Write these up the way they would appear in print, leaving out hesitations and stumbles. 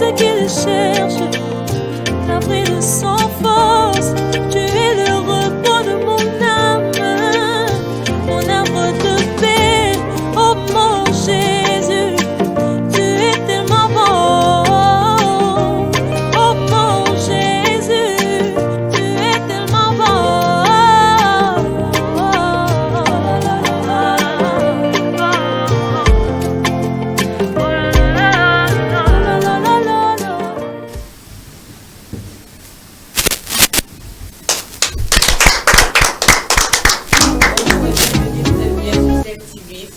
ceux qui le cherchent. Après de sans force, tu es le repos de mon arbre de paix. Oh mon Jésus, tu es tellement bon. Oh mon Jésus, tu es tellement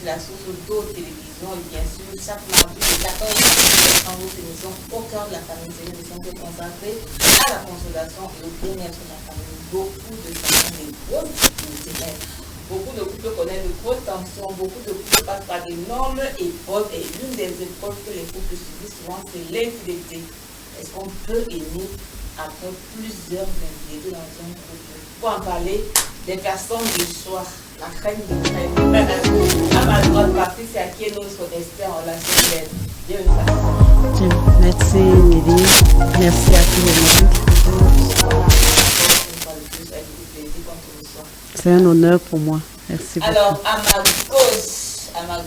La source d'eau télévision et bien sûr chaque mardi de 14h dans votre émission Au cœur de la famille. C'est une émission qui est consacrée à la consolation et au bien-être de la famille. Beaucoup de familles, des grosses difficultés, beaucoup de couples connaissent de grosses tensions, beaucoup de couples passent par d'énormes épreuves et l'une des épreuves que les couples subissent souvent c'est l'infidélité. Est-ce qu'on peut aimer après plusieurs infidélités dans un couple? Pour en parler, des personnes du soir, la crème de crème. À ma droite, Patricia, qui est notre expert en relation d'aide. Bienvenue. Merci Nelly, merci à tout le monde. C'est un honneur pour moi. Merci beaucoup. Alors, à ma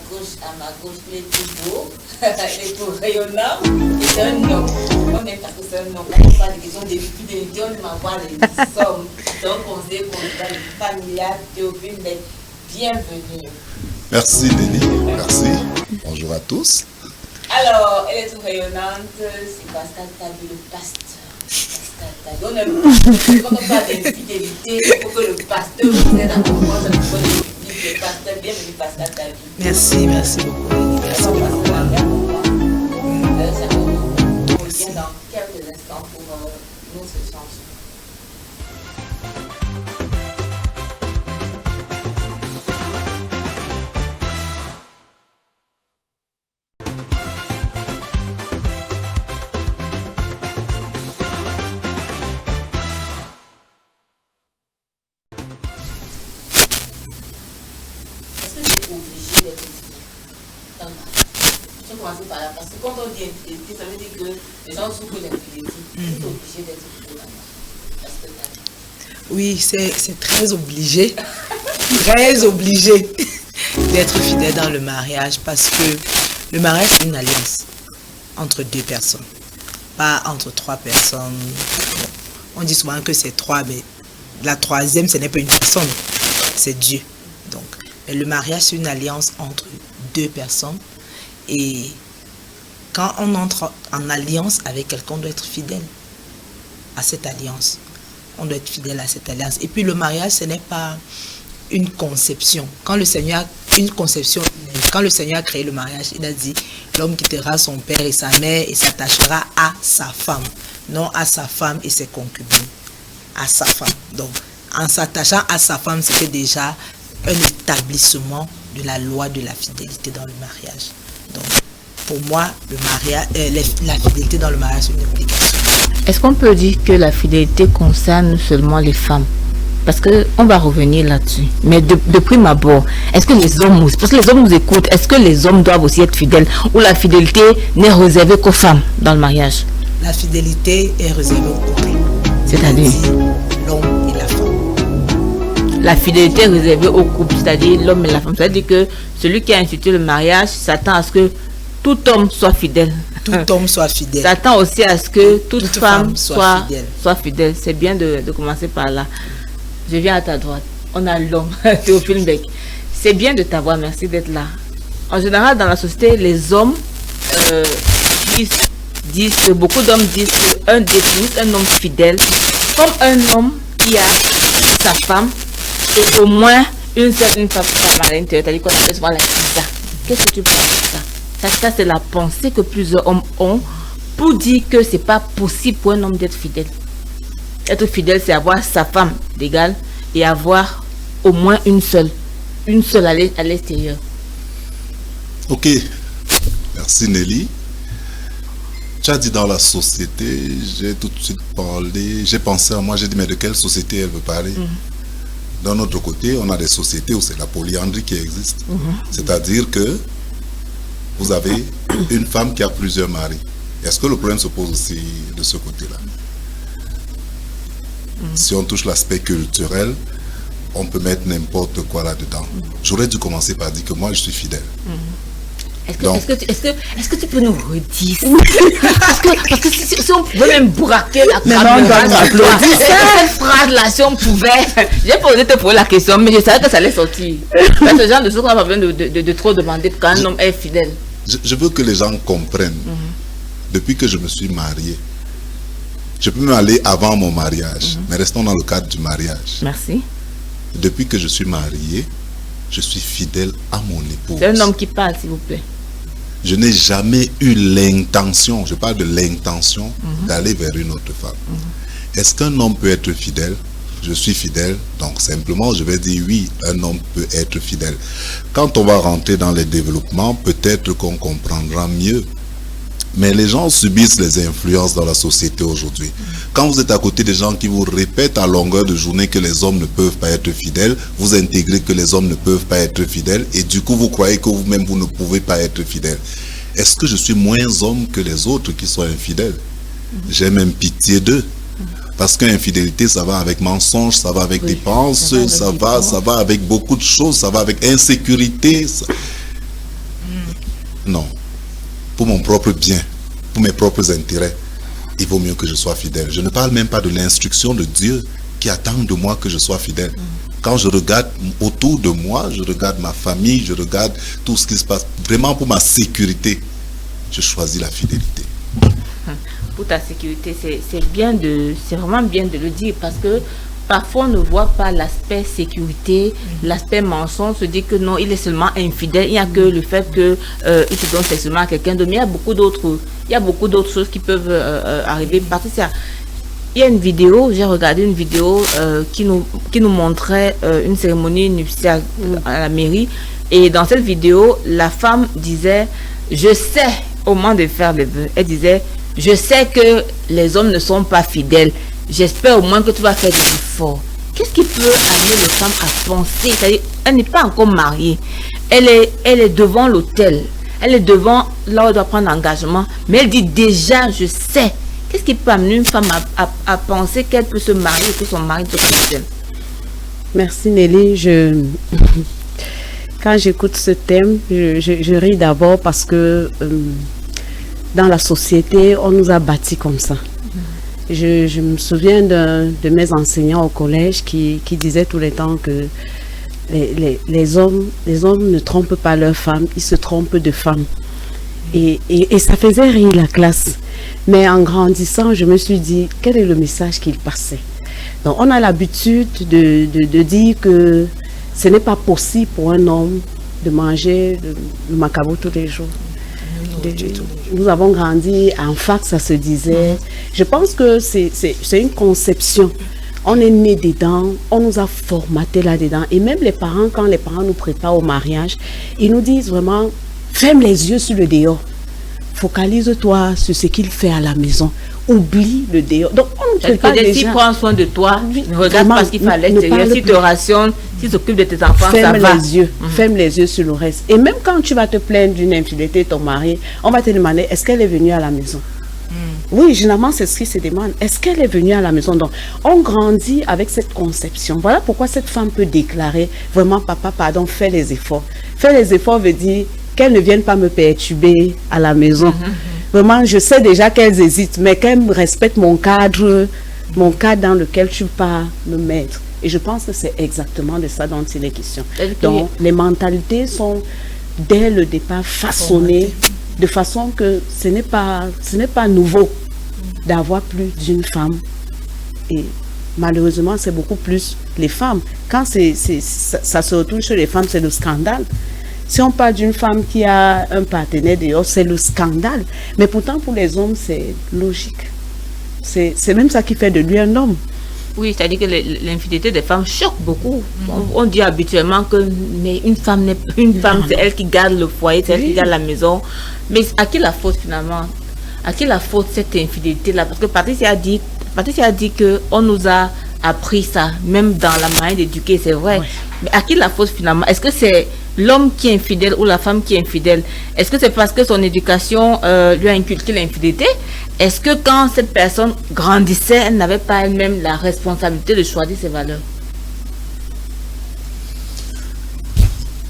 gauche, il est tout beau, il est tout rayonnant, c'est un homme. On n'est pas que c'est un homme, on n'est pas des questions de fidélité, on m'envoie les sommes. Donc, on sait qu'on est dans le familial Théophile, mais bienvenue. Merci Nelly, merci. Bonjour à tous. Alors, elle est tout rayonnante, c'est Pascal Tabu, le pasteur. Pascal Tabu, on aime quand on parle d'infidélité, il faut que le pasteur vous aide à comprendre ce que le pasteur. Bienvenue Pascal Tabu. Merci beaucoup. Merci Ça beaucoup. va on revient dans quelques instants pour notre chanson. Obligé d'être fidèle dans le mariage. Je vais commencer par là, parce que quand on dit infidélité, ça veut dire que les gens souffrent d'infidélité. Ils sont obligés d'être fidèles dans le mariage. Parce que Oui, c'est très obligé, très obligé d'être fidèle dans le mariage parce que le mariage c'est une alliance entre deux personnes, pas entre trois personnes. On dit souvent que c'est trois, mais la troisième ce n'est pas une personne, c'est Dieu. Donc, mais le mariage c'est une alliance entre deux personnes et quand on entre en alliance avec quelqu'un, on doit être fidèle à cette alliance. On doit être fidèle à cette alliance. Et puis le mariage, ce n'est pas une conception. Quand le Seigneur a créé le mariage, il a dit, l'homme quittera son père et sa mère et s'attachera à sa femme. Non à sa femme et ses concubines. À sa femme. Donc, en s'attachant à sa femme, c'était déjà un établissement de la loi de la fidélité dans le mariage. Donc, pour moi, le mariage, la fidélité dans le mariage, c'est une obligation. Est-ce qu'on peut dire que la fidélité concerne seulement les femmes? Parce qu'on va revenir là-dessus. Mais de prime abord, est-ce que les hommes, parce que les hommes nous écoutent, est-ce que les hommes doivent aussi être fidèles ou la fidélité n'est réservée qu'aux femmes dans le mariage? La fidélité est réservée aux couple. C'est-à-dire l'homme et la femme. La fidélité est réservée au couple, c'est-à-dire l'homme et la femme. C'est-à-dire que celui qui a institué le mariage s'attend à ce que tout homme soit fidèle. Tout homme soit fidèle. S'attend aussi à ce que toute femme soit fidèle. C'est bien de commencer par là. Je viens à ta droite. On a l'homme, Théophile Beck. C'est bien de t'avoir, merci d'être là. En général, dans la société, les hommes beaucoup d'hommes disent qu'un définit un homme fidèle comme un homme qui a sa femme et au moins une femme à l'intérieur, c'est-à-dire qu'on appelle souvent la pizza. Qu'est-ce que tu penses de ça? Ça, c'est la pensée que plusieurs hommes ont pour dire que c'est pas possible pour un homme d'être fidèle. Être fidèle, c'est avoir sa femme d'égale et avoir au moins une seule à l'extérieur. Ok, merci Nelly. Tu as dit dans la société, j'ai tout de suite parlé, j'ai pensé à moi, j'ai dit mais de quelle société elle veut parler? D'un autre côté, on a des sociétés où c'est la polyandrie qui existe. C'est-à-dire que vous avez une femme qui a plusieurs maris. Est-ce que le problème se pose aussi de ce côté-là? Si on touche l'aspect culturel, on peut mettre n'importe quoi là-dedans. J'aurais dû commencer par dire que moi, je suis fidèle. Est-ce que tu peux nous redire parce que si on pouvait même braquer la cette phrase-là, si on pouvait. J'ai posé pour la question, mais je savais que ça allait sortir. C'est ce genre de choses qu'on n'a pas besoin de trop demander quand un homme est fidèle. Je veux que les gens comprennent. Depuis que je me suis marié, je peux même aller avant mon mariage, mais restons dans le cadre du mariage. Merci. Depuis que je suis marié, je suis fidèle à mon épouse. C'est un homme qui parle, s'il vous plaît. Je n'ai jamais eu l'intention, je parle de l'intention, d'aller vers une autre femme. Est-ce qu'un homme peut être fidèle? Je suis fidèle, donc simplement je vais dire oui, un homme peut être fidèle. Quand on va rentrer dans les développements, peut-être qu'on comprendra mieux. Mais les gens subissent les influences dans la société aujourd'hui. Quand vous êtes à côté des gens qui vous répètent à longueur de journée que les hommes ne peuvent pas être fidèles, vous intégrez que les hommes ne peuvent pas être fidèles et du coup vous croyez que vous-même vous ne pouvez pas être fidèle. Est-ce que je suis moins homme que les autres qui sont infidèles? J'ai même pitié d'eux. Parce qu'infidélité, ça va avec mensonge, ça va avec dépenses, ça va avec beaucoup de choses, ça va avec insécurité. Non. Pour mon propre bien, pour mes propres intérêts, il vaut mieux que je sois fidèle. Je ne parle même pas de l'instruction de Dieu qui attend de moi que je sois fidèle. Quand je regarde autour de moi, je regarde ma famille, je regarde tout ce qui se passe, vraiment pour ma sécurité, je choisis la fidélité. Pour ta sécurité, c'est vraiment bien de le dire parce que parfois on ne voit pas l'aspect sécurité, l'aspect mensonge, se dit que non, il est seulement infidèle, il n'y a que le fait qu'il se donne sexuellement à quelqu'un d'autre, mais il y a beaucoup d'autres choses qui peuvent arriver. Patricia, il y a une vidéo, j'ai regardé une vidéo qui nous montrait une cérémonie nuptiale à la mairie, et dans cette vidéo, la femme disait, je sais, au moment de faire les vœux, elle disait, je sais que les hommes ne sont pas fidèles. J'espère au moins que tu vas faire des efforts. Qu'est-ce qui peut amener les femmes à penser? C'est-à-dire, elle n'est pas encore mariée. Elle est devant l'autel. Elle est devant là où elle doit prendre engagement. Mais elle dit déjà, je sais. Qu'est-ce qui peut amener une femme à penser qu'elle peut se marier et que son mari ne soit pas fidèle? Merci Nelly. Quand j'écoute ce thème, je ris d'abord parce que dans la société, on nous a bâtis comme ça. Je me souviens de mes enseignants au collège qui disaient tout le temps que les hommes ne trompent pas leurs femmes, ils se trompent de femmes. Et ça faisait rire la classe. Mais en grandissant, je me suis dit, quel est le message qu'il passait? Donc on a l'habitude de dire que ce n'est pas possible pour un homme de manger le macabo tous les jours. Nous avons grandi en fac, ça se disait. Je pense que c'est une conception. On est né dedans, on nous a formaté là-dedans. Et même les parents, quand les parents nous préparent au mariage, ils nous disent vraiment, ferme les yeux sur le dehors. Focalise-toi sur ce qu'il fait à la maison. Oublie le dehors. Donc, on ne prépare déjà. S'il prend soin de toi, ne regarde pas ce qu'il fait à l'extérieur. S'il te rationne, s'il s'occupe de tes enfants, ça va. Ferme les yeux sur le reste. Et même quand tu vas te plaindre d'une infidélité de ton mari, on va te demander, est-ce qu'elle est venue à la maison? Oui, généralement, c'est ce qui se demande. Est-ce qu'elle est venue à la maison? Donc, on grandit avec cette conception. Voilà pourquoi cette femme peut déclarer, vraiment, papa, pardon, fais les efforts. Faire les efforts veut dire qu'elles ne viennent pas me perturber à la maison. Vraiment, je sais déjà qu'elles hésitent, mais qu'elles respectent mon cadre dans lequel tu vas me mettre. Et je pense que c'est exactement de ça dont il est question. Donc, les mentalités sont, dès le départ, façonnées de façon que ce n'est pas nouveau d'avoir plus d'une femme. Et malheureusement, c'est beaucoup plus les femmes. Quand ça se retrouve chez les femmes, c'est le scandale. Si on parle d'une femme qui a un partenaire dehors, c'est le scandale. Mais pourtant, pour les hommes, c'est logique. C'est même ça qui fait de lui un homme. Oui, c'est-à-dire que l'infidélité des femmes choque beaucoup. On dit habituellement que une femme, c'est elle qui garde le foyer, c'est elle qui garde la maison. Mais à qui la faute finalement? À qui la faute cette infidélité-là? Parce que Patricia a dit qu'on nous a appris ça, même dans la manière d'éduquer, c'est vrai. Ouais. Mais à qui la faute finalement? Est-ce que c'est l'homme qui est infidèle ou la femme qui est infidèle, est-ce que c'est parce que son éducation lui a inculqué l'infidélité? Est-ce que quand cette personne grandissait, elle n'avait pas elle-même la responsabilité de choisir ses valeurs?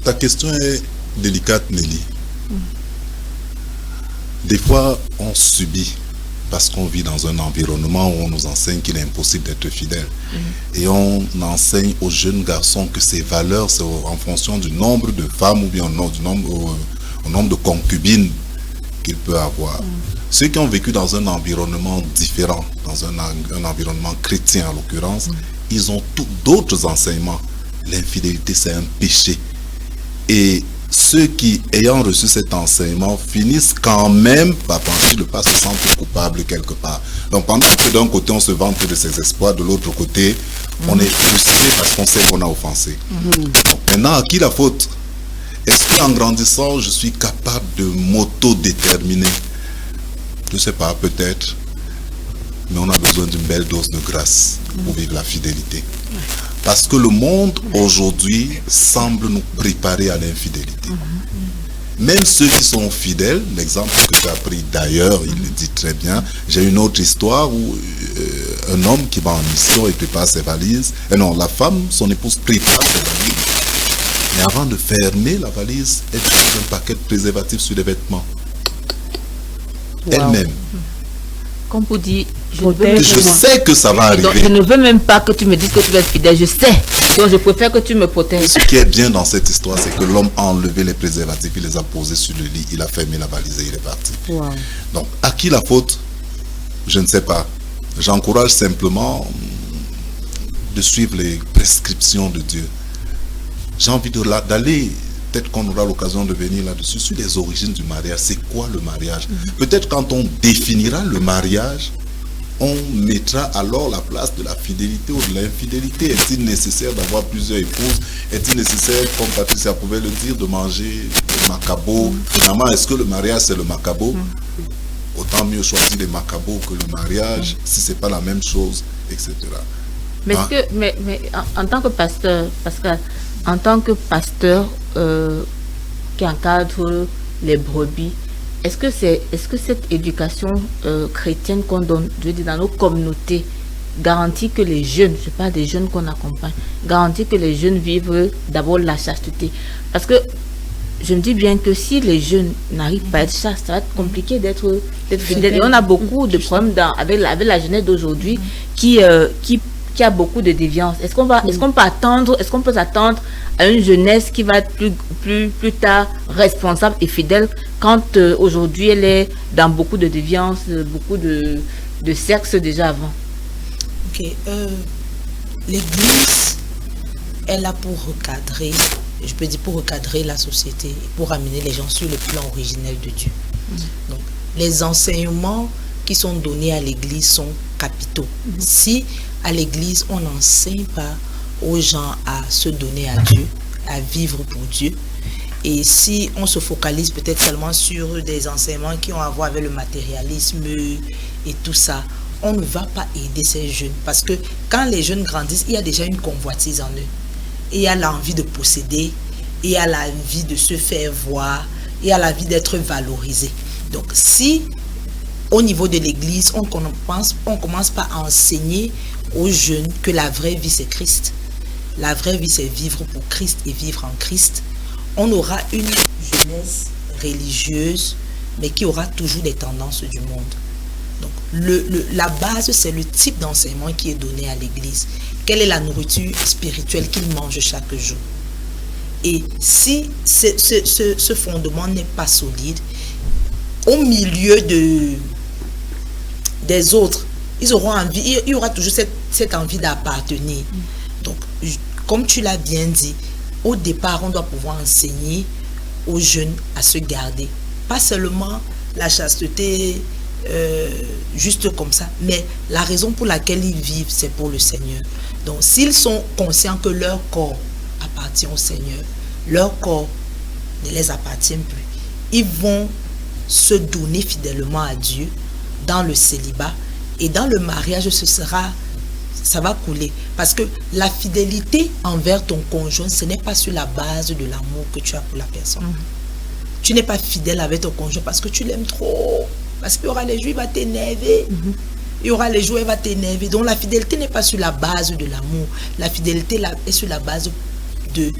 Ta question est délicate, Nelly. Des fois, on subit parce qu'on vit dans un environnement où on nous enseigne qu'il est impossible d'être fidèle. Et on enseigne aux jeunes garçons que ces valeurs, c'est en fonction du nombre de femmes ou bien au nombre de concubines qu'il peut avoir. Ceux qui ont vécu dans un environnement différent, dans un environnement chrétien en l'occurrence, ils ont d'autres enseignements. L'infidélité, c'est un péché. Et ceux qui, ayant reçu cet enseignement, finissent quand même par franchir le pas, se sentent coupables quelque part. Donc pendant que d'un côté on se vante de ses exploits, de l'autre côté, on est crucifié parce qu'on sait qu'on a offensé. Donc, maintenant, à qui la faute? Est-ce qu'en grandissant, je suis capable de m'auto-déterminer? Je ne sais pas, peut-être. Mais on a besoin d'une belle dose de grâce pour vivre la fidélité. Parce que le monde aujourd'hui semble nous préparer à l'infidélité. Même ceux qui sont fidèles, l'exemple que tu as pris d'ailleurs, il le dit très bien. J'ai une autre histoire où un homme qui va en mission et prépare ses valises. Et non, la femme, son épouse prépare ses valises. Mais avant de fermer la valise, elle pose un paquet de préservatifs sur les vêtements. Elle-même. Comme vous dites, Je sais que ça va arriver. Donc, je ne veux même pas que tu me dises que tu vas être fidèle. Je sais. Donc, je préfère que tu me protèges. Ce qui est bien dans cette histoire, c'est que l'homme a enlevé les préservatifs, il les a posés sur le lit, il a fermé la valise et il est parti. Donc, à qui la faute? Je ne sais pas. J'encourage simplement de suivre les prescriptions de Dieu. J'ai envie d'aller, peut-être qu'on aura l'occasion de venir là-dessus, sur les origines du mariage. C'est quoi le mariage? Peut-être quand on définira le mariage, on mettra alors la place de la fidélité ou de l'infidélité. Est-il nécessaire d'avoir plusieurs épouses? Est-il nécessaire, comme Patricia pouvait le dire, de manger le macabo? Finalement, est-ce que le mariage c'est le macabo? Autant mieux choisir les macabos que le mariage, si c'est pas la même chose, etc. Mais, mais en tant que pasteur, Pascal, en tant que pasteur qui encadre les brebis, est-ce que cette éducation chrétienne qu'on donne, je veux dire, dans nos communautés, garantit que les jeunes, je parle des jeunes qu'on accompagne, garantit que les jeunes vivent d'abord la chasteté? Parce que je me dis bien que si les jeunes n'arrivent pas à être chastes, ça va être compliqué d'être fidèles. Et on a beaucoup de problèmes avec la jeunesse d'aujourd'hui qui a beaucoup de déviance. Est-ce qu'on peut s'attendre à une jeunesse qui va être plus tard responsable et fidèle quand aujourd'hui elle est dans beaucoup de déviance, beaucoup de sexe déjà avant? Ok. L'Église est là pour recadrer, je peux dire pour recadrer la société, pour amener les gens sur le plan originel de Dieu. Donc, les enseignements qui sont donnés à l'Église sont capitaux. Si à l'Église, on n'enseigne pas aux gens à se donner à Dieu, à vivre pour Dieu, et si on se focalise peut-être seulement sur des enseignements qui ont à voir avec le matérialisme et tout ça, on ne va pas aider ces jeunes. Parce que quand les jeunes grandissent, il y a déjà une convoitise en eux. Et il y a l'envie de posséder, et il y a l'envie de se faire voir, et il y a l'envie d'être valorisé. Donc si au niveau de l'Église, on commence pas à enseigner aux jeunes que la vraie vie c'est Christ. La vraie vie c'est vivre pour Christ et vivre en Christ. On aura une jeunesse religieuse, mais qui aura toujours des tendances du monde. Donc la base c'est le type d'enseignement qui est donné à l'Église. Quelle est la nourriture spirituelle qu'ils mangent chaque jour? Et si ce fondement n'est pas solide, au milieu des autres, ils auront envie, il y aura toujours cette envie d'appartenir. Donc, comme tu l'as bien dit, au départ, on doit pouvoir enseigner aux jeunes à se garder. Pas seulement la chasteté juste comme ça, mais la raison pour laquelle ils vivent, c'est pour le Seigneur. Donc, s'ils sont conscients que leur corps appartient au Seigneur, leur corps ne les appartient plus, ils vont se donner fidèlement à Dieu dans le célibat. Et dans le mariage, ce sera ça va couler. Parce que la fidélité envers ton conjoint, ce n'est pas sur la base de l'amour que tu as pour la personne. Tu n'es pas fidèle avec ton conjoint parce que tu l'aimes trop. Parce qu'il y aura les jours, il va t'énerver. Il y aura les jours, il va t'énerver. Donc la fidélité n'est pas sur la base de l'amour. La fidélité est sur la base de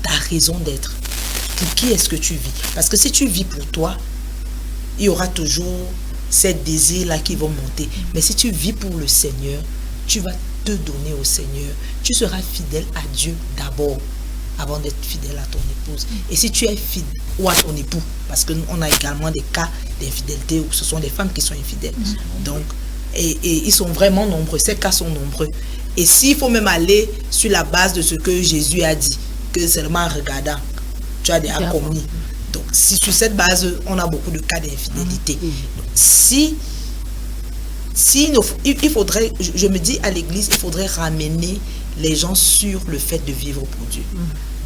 ta raison d'être. Pour qui est-ce que tu vis? Parce que si tu vis pour toi, il y aura toujours ces désirs-là qui vont monter. Mais si tu vis pour le Seigneur, tu vas te donner au Seigneur. Tu seras fidèle à Dieu d'abord, avant d'être fidèle à ton épouse. Et si tu es fidèle ou à ton époux, parce qu'on a également des cas d'infidélité où ce sont des femmes qui sont infidèles. Donc, et ils sont vraiment nombreux, ces cas sont nombreux. Et s'il faut même aller sur la base de ce que Jésus a dit, que seulement en regardant, tu as déjà commis. Donc, si sur cette base, on a beaucoup de cas d'infidélité. Donc, il faudrait, je me dis à l'église, il faudrait ramener les gens sur le fait de vivre pour Dieu,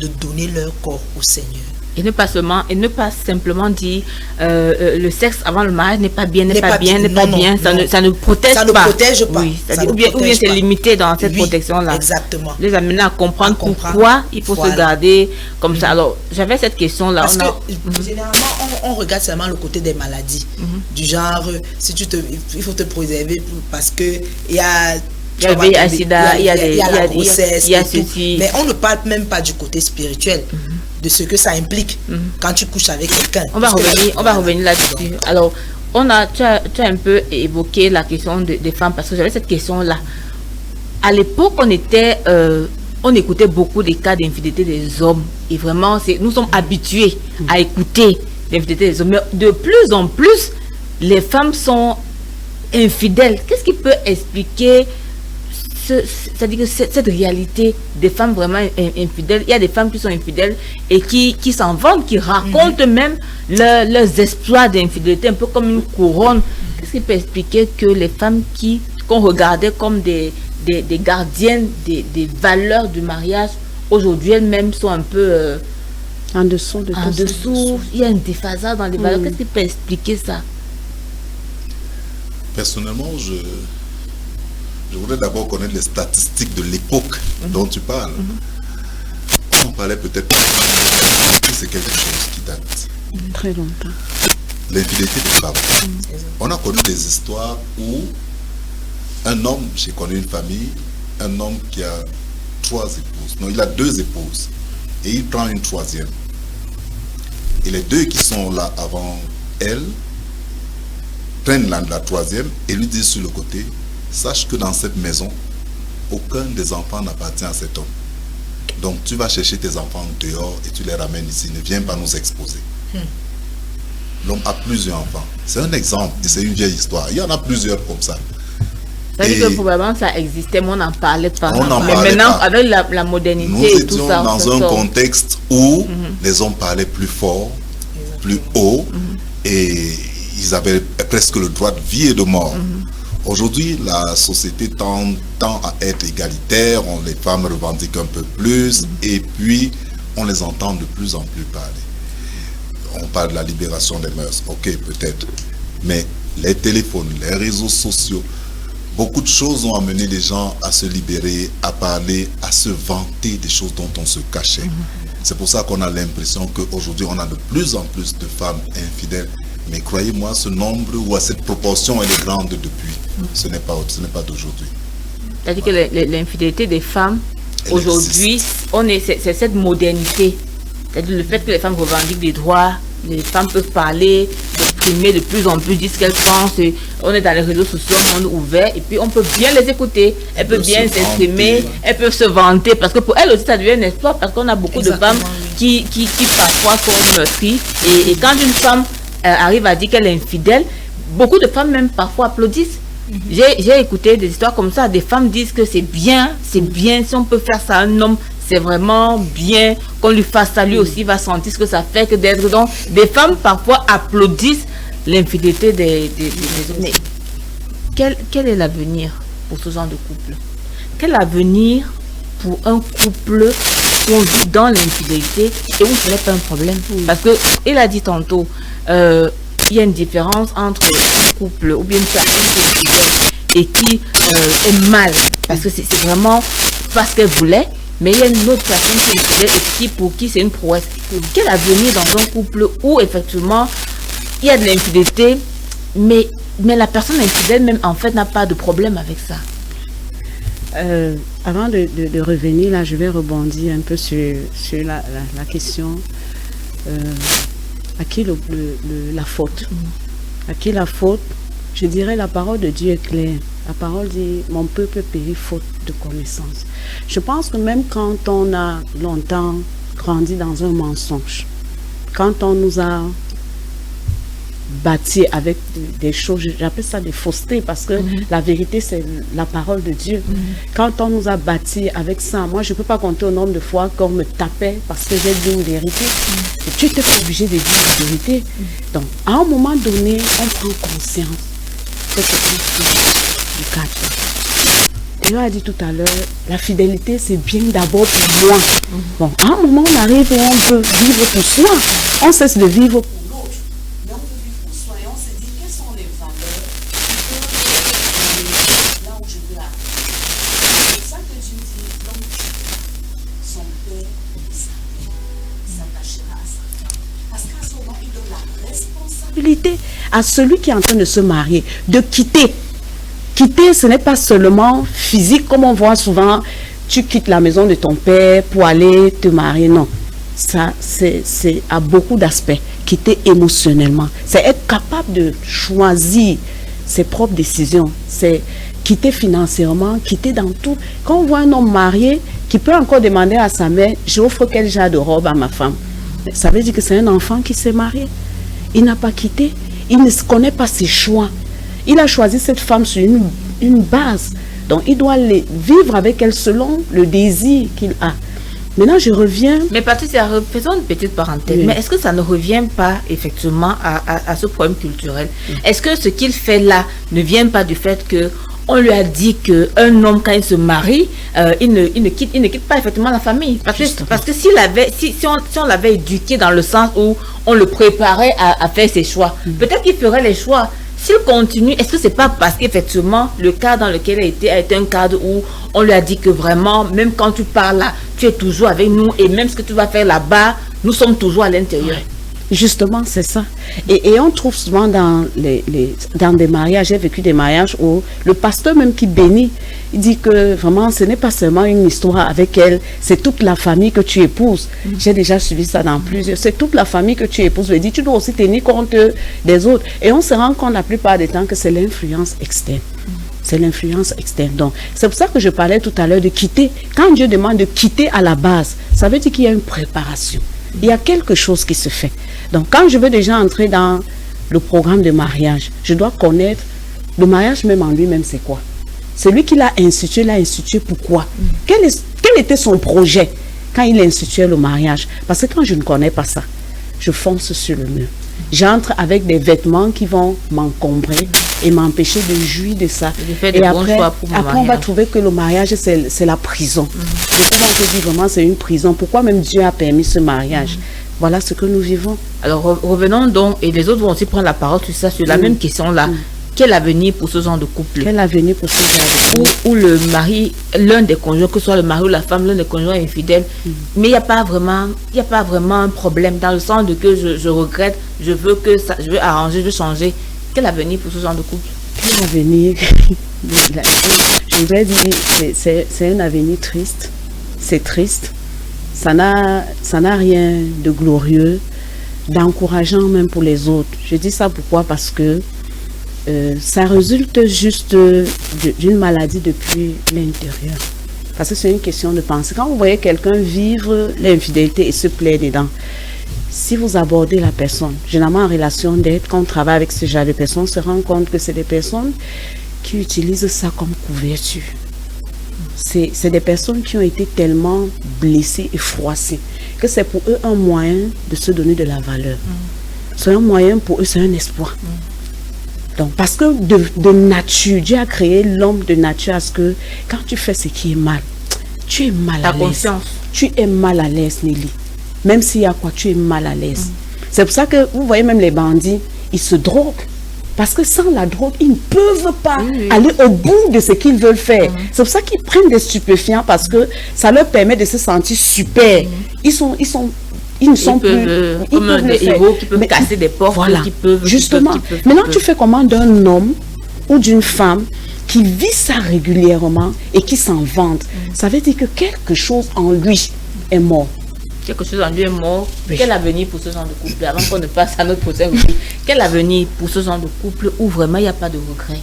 de donner leur corps au Seigneur. Et ne pas simplement dire le sexe avant le mariage n'est pas bien, ça ne protège pas. Ça ne protège pas. Oui, ou bien c'est limité dans cette protection-là. Exactement. Les amener à comprendre pourquoi il faut se garder comme ça. Alors, j'avais cette question-là. Parce que généralement, on regarde seulement le côté des maladies. Du genre, il faut te préserver parce que il y a... Il y a VIH-Sida, il y a la grossesse, il y a ceci. Mais on ne parle même pas du côté spirituel, de ce que ça implique quand tu couches avec quelqu'un. On va revenir là-dessus. Alors, tu as un peu évoqué la question des femmes, parce que j'avais cette question-là. À l'époque, on écoutait beaucoup des cas d'infidélité des hommes. Et vraiment, nous sommes habitués à écouter l'infidélité des hommes. Mais de plus en plus, les femmes sont infidèles. Qu'est-ce qui peut expliquer c'est-à-dire que cette réalité des femmes vraiment infidèles? Il y a des femmes qui sont infidèles et qui s'en vantent, qui racontent même leurs exploits d'infidélité, un peu comme une couronne. Qu'est-ce qui peut expliquer que les femmes qu'on regardait comme des gardiennes des valeurs du mariage, aujourd'hui elles-mêmes sont un peu en dessous de en dessous? Il y a un déphasage dans les valeurs. Qu'est-ce qui peut expliquer ça? Personnellement, je voudrais d'abord connaître les statistiques de l'époque dont tu parles. On parlait peut-être que c'est quelque chose qui date. Très longtemps. L'infidélité des femmes. On a connu des histoires où un homme, j'ai connu une famille, un homme qui a 3 épouses. Non, il a 2 épouses. Et il prend une 3e. Et les 2 qui sont là avant elle prennent la 3e et lui disent sur le côté: sache que dans cette maison, aucun des enfants n'appartient à cet homme. Donc tu vas chercher tes enfants dehors et tu les ramènes ici. Ne viens pas nous exposer. L'homme a plusieurs enfants. C'est un exemple et c'est une vieille histoire. Il y en a plusieurs comme ça. C'est-à-dire que probablement ça existait, mais on n'en parlait pas. Mais maintenant, avec la modernité nous et tout ça, nous étions dans un contexte où les hommes parlaient plus fort, plus haut, et ils avaient presque le droit de vie et de mort. Aujourd'hui, la société tend à être égalitaire, les femmes revendiquent un peu plus, et puis on les entend de plus en plus parler. On parle de la libération des mœurs, ok, peut-être, mais les téléphones, les réseaux sociaux, beaucoup de choses ont amené les gens à se libérer, à parler, à se vanter des choses dont on se cachait. C'est pour ça qu'on a l'impression qu'aujourd'hui, on a de plus en plus de femmes infidèles. Mais croyez-moi, ce nombre ou à cette proportion, elle est grande depuis. Ce n'est pas d'aujourd'hui. C'est-à-dire que l'infidélité des femmes, aujourd'hui, c'est cette modernité. C'est-à-dire le fait que les femmes revendiquent des droits, les femmes peuvent parler, exprimer de plus en plus, dire ce qu'elles pensent. On est dans les réseaux sociaux, monde ouvert, et puis on peut bien les écouter. Elles peuvent bien s'exprimer, elles peuvent se vanter, parce que pour elles aussi, ça devient un espoir, parce qu'on a beaucoup de femmes qui parfois sont meurtries. Et quand une femme arrive à dire qu'elle est infidèle, beaucoup de femmes même parfois applaudissent. J'ai écouté des histoires comme ça, des femmes disent que c'est bien, si on peut faire ça à un homme, c'est vraiment bien qu'on lui fasse ça, lui aussi va sentir ce que ça fait que d'être dans. Des femmes parfois applaudissent l'infidélité des hommes. Mais quel est l'avenir pour ce genre de couple? Quel avenir pour un couple où on vit dans l'infidélité et où ce n'est pas un problème? Parce que il a dit tantôt, il y a une différence entre un couple ou bien une personne qui est fidèle et qui est mal, parce que c'est vraiment parce qu'elle voulait, mais il y a une autre personne qui est fidèle et pour qui c'est une prouesse. Quel avenir dans un couple où effectivement il y a de l'infidélité, mais la personne infidèle même en fait n'a pas de problème avec ça? Avant de revenir là, je vais rebondir un peu sur la question à qui la faute. À qui la faute? Je dirais la parole de Dieu est claire. La parole dit mon peuple périt faute de connaissance. Je pense que même quand on a longtemps grandi dans un mensonge, quand on nous a bâti avec des choses, j'appelle ça des faussetés, parce que la vérité c'est la parole de Dieu. Quand on nous a bâti avec ça, moi je ne peux pas compter au nombre de fois qu'on me tapait parce que j'ai dit une vérité. Et tu n'étais pas obligé de dire la vérité. Donc à un moment donné, on prend conscience que c'est du cadre. Et on a dit tout à l'heure, la fidélité c'est bien d'abord pour moi. Bon, à un moment on arrive où on peut vivre pour soi, on cesse de vivre pour l'autre. Mais on peut vivre pour soi et on se dit quelles sont les valeurs qui peuvent là où je veux aller. C'est ça que Dieu dit, l'homme son père et sa mère s'attachera à sa femme. Parce qu'à ce moment, il donne la responsabilité à celui qui est en train de se marier, de quitter. Quitter, ce n'est pas seulement physique, comme on voit souvent, tu quittes la maison de ton père pour aller te marier. Non, ça, c'est à beaucoup d'aspects. Quitter émotionnellement, c'est être capable de choisir ses propres décisions. C'est quitter financièrement, quitter dans tout. Quand on voit un homme marié qui peut encore demander à sa mère, j'offre quel genre de robe à ma femme. Ça veut dire que c'est un enfant qui s'est marié. Il n'a pas quitté. Il ne connaît pas ses choix. Il a choisi cette femme sur une base. Donc, il doit vivre avec elle selon le désir qu'il a. Maintenant, je reviens... Mais Patricia, faisons une petite parenthèse. Oui. Mais est-ce que ça ne revient pas effectivement à ce problème culturel? Est-ce que ce qu'il fait là ne vient pas du fait que on lui a dit qu'un homme, quand il se marie, il ne quitte pas effectivement la famille? Parce que si on l'avait éduqué dans le sens où on le préparait à faire ses choix, peut-être qu'il ferait les choix. S'il continue, est-ce que c'est pas parce qu'effectivement, le cadre dans lequel il a été un cadre où on lui a dit que vraiment, même quand tu pars là, tu es toujours avec nous et même ce que tu vas faire là-bas, nous sommes toujours à l'intérieur. Ouais. Justement, c'est ça. Et on trouve souvent dans des mariages, j'ai vécu des mariages où le pasteur même qui bénit, il dit que vraiment ce n'est pas seulement une histoire avec elle, c'est toute la famille que tu épouses. J'ai déjà suivi ça dans plusieurs. C'est toute la famille que tu épouses. Il dit, tu dois aussi tenir compte des autres. Et on se rend compte la plupart des temps que c'est l'influence externe. C'est l'influence externe. Donc, c'est pour ça que je parlais tout à l'heure de quitter. Quand Dieu demande de quitter à la base, ça veut dire qu'il y a une préparation. Il y a quelque chose qui se fait. Donc, quand je veux déjà entrer dans le programme de mariage, je dois connaître le mariage même en lui-même, c'est quoi? Celui qui l'a institué pourquoi? Quel était son projet quand il instituait le mariage? Parce que quand je ne connais pas ça, je fonce sur le mur. J'entre avec des vêtements qui vont m'encombrer et m'empêcher de jouir de ça. Et après on va trouver que le mariage, c'est la prison. Donc, on peut dire vraiment c'est une prison. Pourquoi même Dieu a permis ce mariage? Voilà ce que nous vivons. Alors, revenons donc, et les autres vont aussi prendre la parole sur ça, sur la même question-là. Quel avenir pour ce genre de couple? Quel avenir pour ce genre de couple? Où le mari, l'un des conjoints, que ce soit le mari ou la femme, l'un des conjoints est infidèle, mais il n'y a pas vraiment un problème, dans le sens de que je regrette, je veux arranger, je veux changer. Quel avenir pour ce genre de couple? Quel avenir? Je voudrais dire, c'est un avenir triste. C'est triste. Ça n'a rien de glorieux, d'encourageant même pour les autres. Je dis ça pourquoi? Parce que ça résulte juste d'une maladie depuis l'intérieur. Parce que c'est une question de pensée. Quand vous voyez quelqu'un vivre l'infidélité et se plaire dedans, si vous abordez la personne, généralement en relation d'aide, quand on travaille avec ce genre de personnes, on se rend compte que c'est des personnes qui utilisent ça comme couverture. C'est des personnes qui ont été tellement blessées et froissées que c'est pour eux un moyen de se donner de la valeur. C'est un moyen pour eux, c'est un espoir. Donc, parce que de nature, Dieu a créé l'homme de nature à ce que quand tu fais ce qui est mal, tu es mal à l'aise. Tu es mal à l'aise, Nelly. Même s'il y a quoi, tu es mal à l'aise. C'est pour ça que vous voyez même les bandits, ils se droguent. Parce que sans la drogue, ils ne peuvent pas Oui. aller au bout de ce qu'ils veulent faire. C'est pour ça qu'ils prennent des stupéfiants parce que ça leur permet de se sentir super. Ils ne sont Ils peuvent, plus... comme peuvent des le faire. héros qui peuvent casser des portes, Voilà. qui peuvent... Justement. Maintenant, tu fais comment d'un homme ou d'une femme qui vit ça régulièrement et qui s'en vante? Ça veut dire que quelque chose en lui est mort. Quelque chose en lui est mort. Oui. Quel avenir pour ce genre de couple? Avant qu'on ne passe à notre prochain rubrique, quel avenir pour ce genre de couple où vraiment il n'y a pas de regret?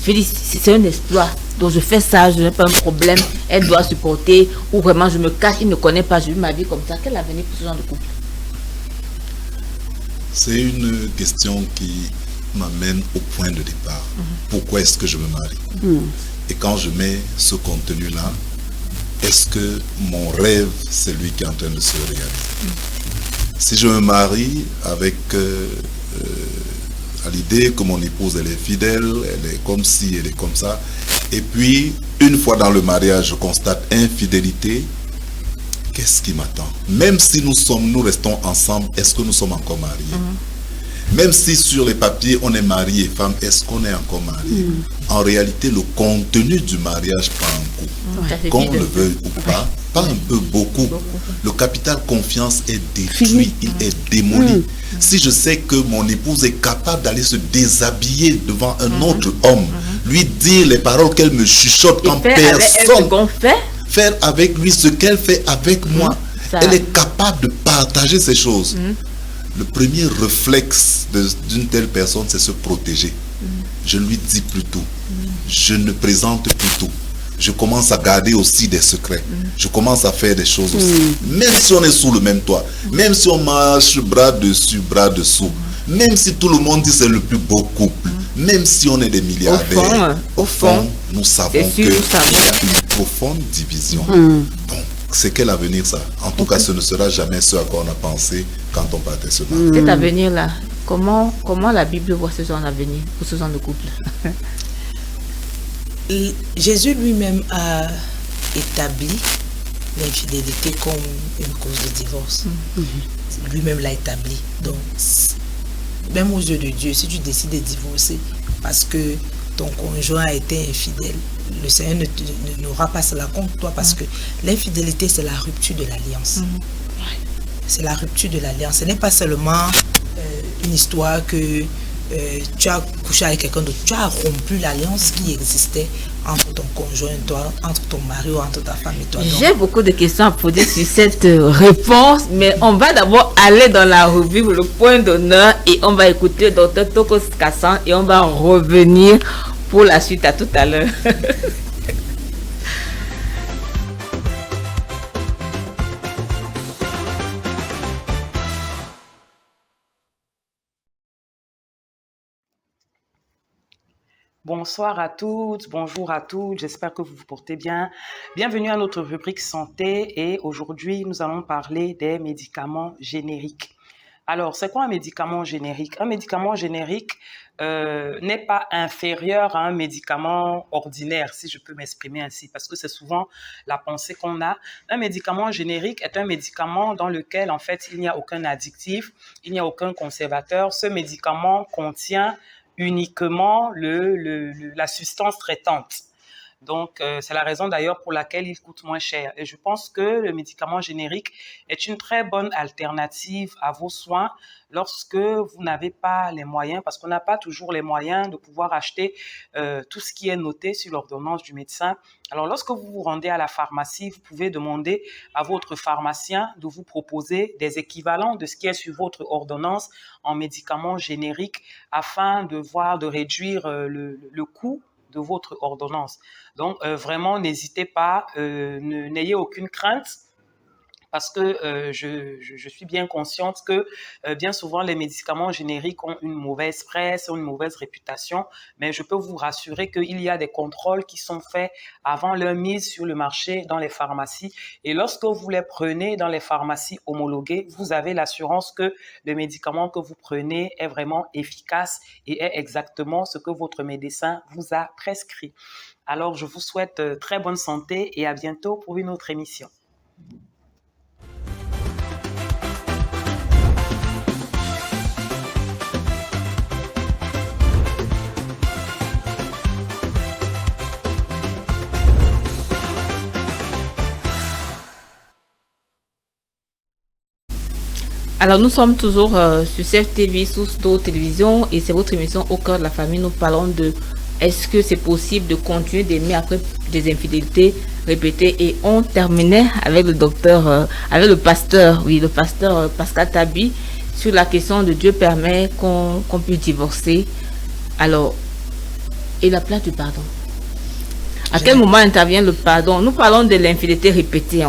Félix, c'est un exploit. Donc je fais ça, je n'ai pas un problème. Elle doit supporter. Ou vraiment je me cache, il ne connaît pas, je vis ma vie comme ça. Quel avenir pour ce genre de couple? C'est une question qui m'amène au point de départ. Pourquoi est-ce que je me marie? Et quand je mets ce contenu-là, est-ce que mon rêve, c'est lui qui est en train de se réaliser? Si je me marie avec à l'idée que mon épouse, elle est fidèle, elle est comme ci, elle est comme ça, et puis, une fois dans le mariage, je constate infidélité, qu'est-ce qui m'attend? Même si nous restons ensemble, est-ce que nous sommes encore mariés? Même si sur les papiers, on est marié, femme, est-ce qu'on est encore marié? En réalité, le contenu du mariage prend un coup. Ça fait Qu'on vide. le veuille ou pas un peu, beaucoup. Le capital confiance est détruit, Fini. il est démoli. Si je sais que mon épouse est capable d'aller se déshabiller devant un autre homme, lui dire les paroles qu'elle me chuchote quand Et faire avec elle ce personne qu'on fait. faire avec lui ce qu'elle fait avec moi. Ça- Elle est capable de partager ces choses. Le premier réflexe d'une telle personne, c'est se protéger. Je lui dis plus tout. Je ne présente plus tout. Je commence à garder aussi des secrets. Je commence à faire des choses aussi. Même si on est sous le même toit, même si on marche bras dessus, bras dessous, même si tout le monde dit c'est le plus beau couple, même si on est des milliardaires, au fond, nous savons c'est qu'il sûr, y nous savons. a une profonde division. Donc, c'est quel avenir ça? En tout cas, ce ne sera jamais ce à quoi on a pensé quand on partait se marier. Cet avenir-là, comment la Bible voit ce genre d'avenir pour ce genre de couple? Jésus lui-même a établi l'infidélité comme une cause de divorce. Lui-même l'a établi. Donc, même aux yeux de Dieu, si tu décides de divorcer parce que ton conjoint a été infidèle, le Seigneur n'aura pas cela contre toi parce que l'infidélité, c'est la rupture de l'alliance. C'est la rupture de l'alliance. Ce n'est pas seulement une histoire que tu as couché avec quelqu'un d'autre. Tu as rompu l'alliance qui existait entre ton conjoint, toi, entre ton mari ou entre ta femme et toi. Donc, J'ai beaucoup de questions à poser sur cette réponse, mais on va d'abord aller dans la rubrique le point d'honneur et on va écouter le docteur Tokos Kassan et on va revenir pour la suite. À tout à l'heure. Bonsoir à toutes, bonjour à tous, j'espère que vous vous portez bien. Bienvenue à notre rubrique santé et aujourd'hui nous allons parler des médicaments génériques. Alors, c'est quoi un médicament générique? Un médicament générique n'est pas inférieur à un médicament ordinaire, si je peux m'exprimer ainsi, parce que c'est souvent la pensée qu'on a. Un médicament générique est un médicament dans lequel, en fait, il n'y a aucun addictif, il n'y a aucun conservateur. Ce médicament contient uniquement la substance traitante. Donc, c'est la raison d'ailleurs pour laquelle il coûte moins cher. Et je pense que le médicament générique est une très bonne alternative à vos soins lorsque vous n'avez pas les moyens, parce qu'on n'a pas toujours les moyens de pouvoir acheter tout ce qui est noté sur l'ordonnance du médecin. Alors, lorsque vous vous rendez à la pharmacie, vous pouvez demander à votre pharmacien de vous proposer des équivalents de ce qui est sur votre ordonnance en médicaments génériques afin de réduire le coût de votre ordonnance. Donc, vraiment, n'hésitez pas, n'ayez aucune crainte parce que je suis bien consciente que bien souvent, les médicaments génériques ont une mauvaise presse, ont une mauvaise réputation, mais je peux vous rassurer qu'il y a des contrôles qui sont faits avant leur mise sur le marché dans les pharmacies. Et lorsque vous les prenez dans les pharmacies homologuées, vous avez l'assurance que le médicament que vous prenez est vraiment efficace et est exactement ce que votre médecin vous a prescrit. Alors, je vous souhaite très bonne santé et à bientôt pour une autre émission. Alors, nous sommes toujours sur CFTV, sur Sto Télévision, et c'est votre émission Au cœur de la famille. Nous parlons de est-ce que c'est possible de continuer d'aimer après des infidélités répétées. Et on terminait avec le docteur, avec le pasteur Pascal Tabi, sur la question de Dieu permet qu'on puisse divorcer. Alors, et la place du pardon. À quel moment intervient le pardon? Nous parlons de l'infidélité répétée.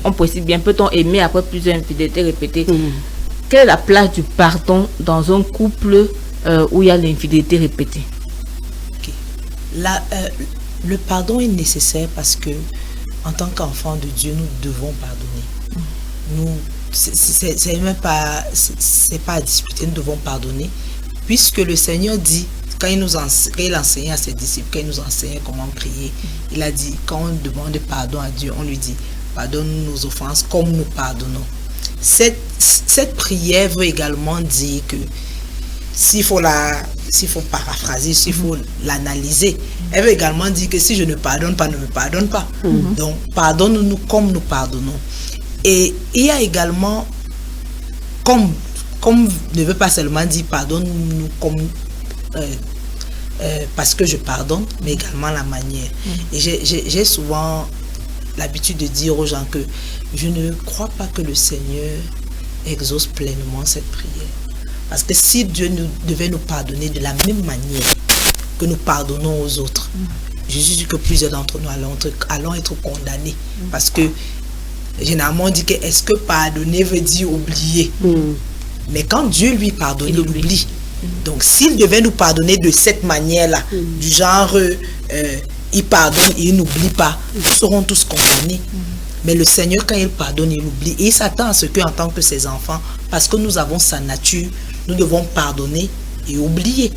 On précise bien, peut-on aimer après plusieurs infidélités répétées? Quelle est la place du pardon dans un couple où il y a l'infidélité répétée? Le pardon est nécessaire parce que, en tant qu'enfant de Dieu, nous devons pardonner. C'est même pas, c'est pas à discuter, nous devons pardonner, puisque le Seigneur dit, quand il enseignait à ses disciples, quand il nous enseignait comment prier, il a dit, quand on demande pardon à Dieu, on lui dit, pardonne nos offenses comme nous pardonnons. Cette prière veut également dire que, s'il faut paraphraser, s'il faut l'analyser, elle veut également dire que si je ne pardonne pas, ne me pardonne pas. Donc, pardonne-nous comme nous pardonnons. Et il y a également, comme ne veut pas seulement dire pardonne-nous comme parce que je pardonne, mais également la manière. Et j'ai souvent l'habitude de dire aux gens que je ne crois pas que le Seigneur exauce pleinement cette prière. Parce que si Dieu devait nous pardonner de la même manière que nous pardonnons aux autres, je suis sûr que plusieurs d'entre nous allons être condamnés. Parce que généralement on dit que est-ce que pardonner veut dire oublier? Mais quand Dieu lui pardonne, il oublie. Donc s'il devait nous pardonner de cette manière-là, du genre il pardonne et il n'oublie pas, nous serons tous condamnés. Mais le Seigneur, quand il pardonne, il oublie. Et il s'attend à ce qu'en tant que ses enfants, parce que nous avons sa nature, nous devons pardonner et oublier.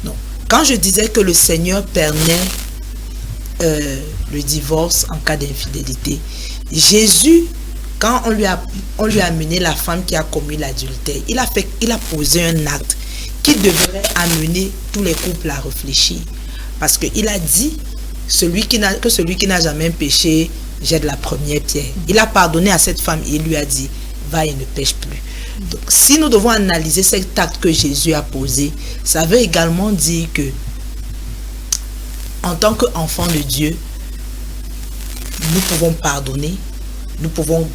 Donc, quand je disais que le Seigneur permet le divorce en cas d'infidélité, Jésus, quand on lui a amené la femme qui a commis l'adultère, il a posé un acte qui devrait amener tous les couples à réfléchir. Parce qu'il a dit celui qui n'a jamais péché jette la première pierre. Il a pardonné à cette femme et il lui a dit va et ne pêche plus. Donc, si nous devons analyser cet acte que Jésus a posé, ça veut également dire que, en tant qu'enfants de Dieu, nous pouvons pardonner, nous pouvons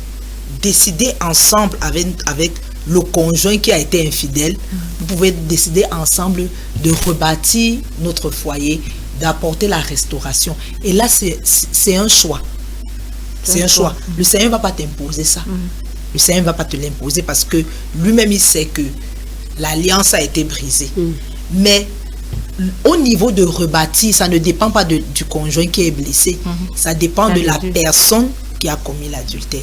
décider ensemble avec le conjoint qui a été infidèle, nous pouvons décider ensemble de rebâtir notre foyer, d'apporter la restauration. Et là, c'est un choix. C'est un choix. Le Seigneur ne va pas t'imposer ça. Le Seigneur ne va pas te l'imposer parce que lui-même, il sait que l'alliance a été brisée. Mais au niveau de rebâtir, ça ne dépend pas du conjoint qui est blessé. Ça dépend de la personne qui a commis l'adultère.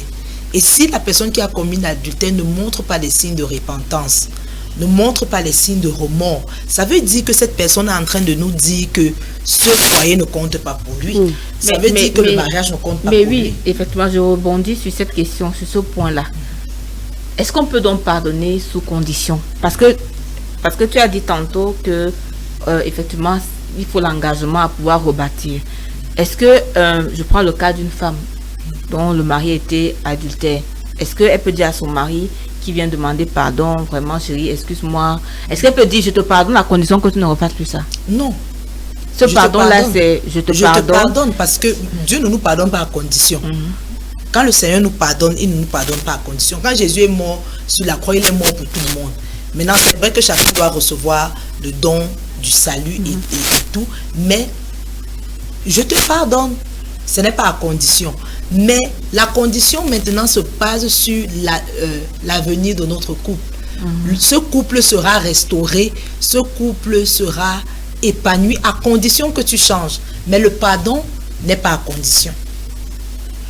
Et si la personne qui a commis l'adultère ne montre pas les signes de repentance, ne montre pas les signes de remords, ça veut dire que cette personne est en train de nous dire que ce foyer ne compte pas pour lui. Ça veut dire que le mariage ne compte pas pour lui. Mais oui, effectivement, je rebondis sur cette question, sur ce point-là. Est-ce qu'on peut donc pardonner sous condition? Parce que tu as dit tantôt que effectivement, il faut l'engagement à pouvoir rebâtir. Est-ce que, je prends le cas d'une femme dont le mari était adultère, est-ce qu'elle peut dire à son mari qui vient demander pardon, vraiment chérie, excuse-moi, est-ce qu'elle peut dire je te pardonne à condition que tu ne refasses plus ça? Non. Ce pardon-là, c'est je te pardonne parce que Dieu ne nous pardonne pas à condition. Quand le Seigneur nous pardonne, il ne nous pardonne pas à condition. Quand Jésus est mort sur la croix, il est mort pour tout le monde. Maintenant, c'est vrai que chacun doit recevoir le don du salut et tout, mais je te pardonne. Ce n'est pas à condition. Mais la condition maintenant se base sur l'avenir de notre couple. Ce couple sera restauré, ce couple sera épanoui à condition que tu changes. Mais le pardon n'est pas à condition.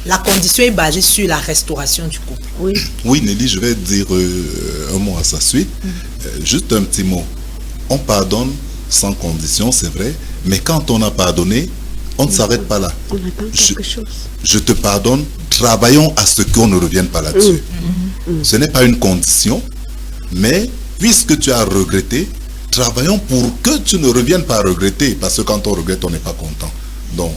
La condition est basée sur la restauration du couple. Oui, Nelly, je vais dire un mot à sa suite. Juste un petit mot. On pardonne sans condition, c'est vrai, mais quand on a pardonné, on ne s'arrête pas là. On attend quelque chose. Je te pardonne, travaillons à ce qu'on ne revienne pas là-dessus. Ce n'est pas une condition, mais puisque tu as regretté, travaillons pour que tu ne reviennes pas à regretter, parce que quand on regrette, on n'est pas content. Donc,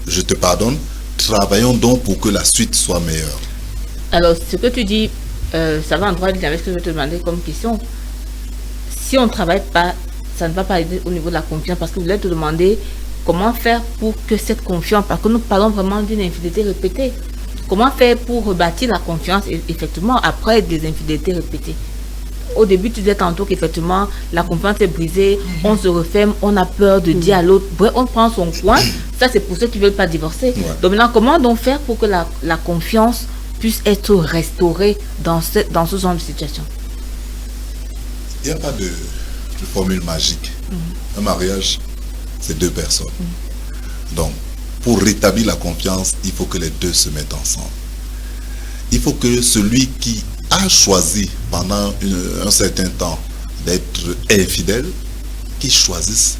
je te pardonne, travaillons donc pour que la suite soit meilleure. Alors, ce que tu dis ça va en droit avec ce que je vais te demander comme question. Si on ne travaille pas, ça ne va pas aider au niveau de la confiance, parce que je voulais te demander comment faire pour que cette confiance, parce que nous parlons vraiment d'une infidélité répétée, comment faire pour rebâtir la confiance effectivement après des infidélités répétées. Au début, tu disais tantôt qu'effectivement, la confiance est brisée, on se referme, on a peur de dire à l'autre, bref, on prend son coin. Ça, c'est pour ceux qui ne veulent pas divorcer. Ouais. Donc maintenant, comment donc faire pour que la confiance puisse être restaurée dans ce genre de situation? Il n'y a pas de formule magique. Un mariage, c'est 2 personnes. Donc, pour rétablir la confiance, il faut que les 2 se mettent ensemble. Il faut que celui qui a choisi pendant un certain temps d'être infidèle, qu'il choisisse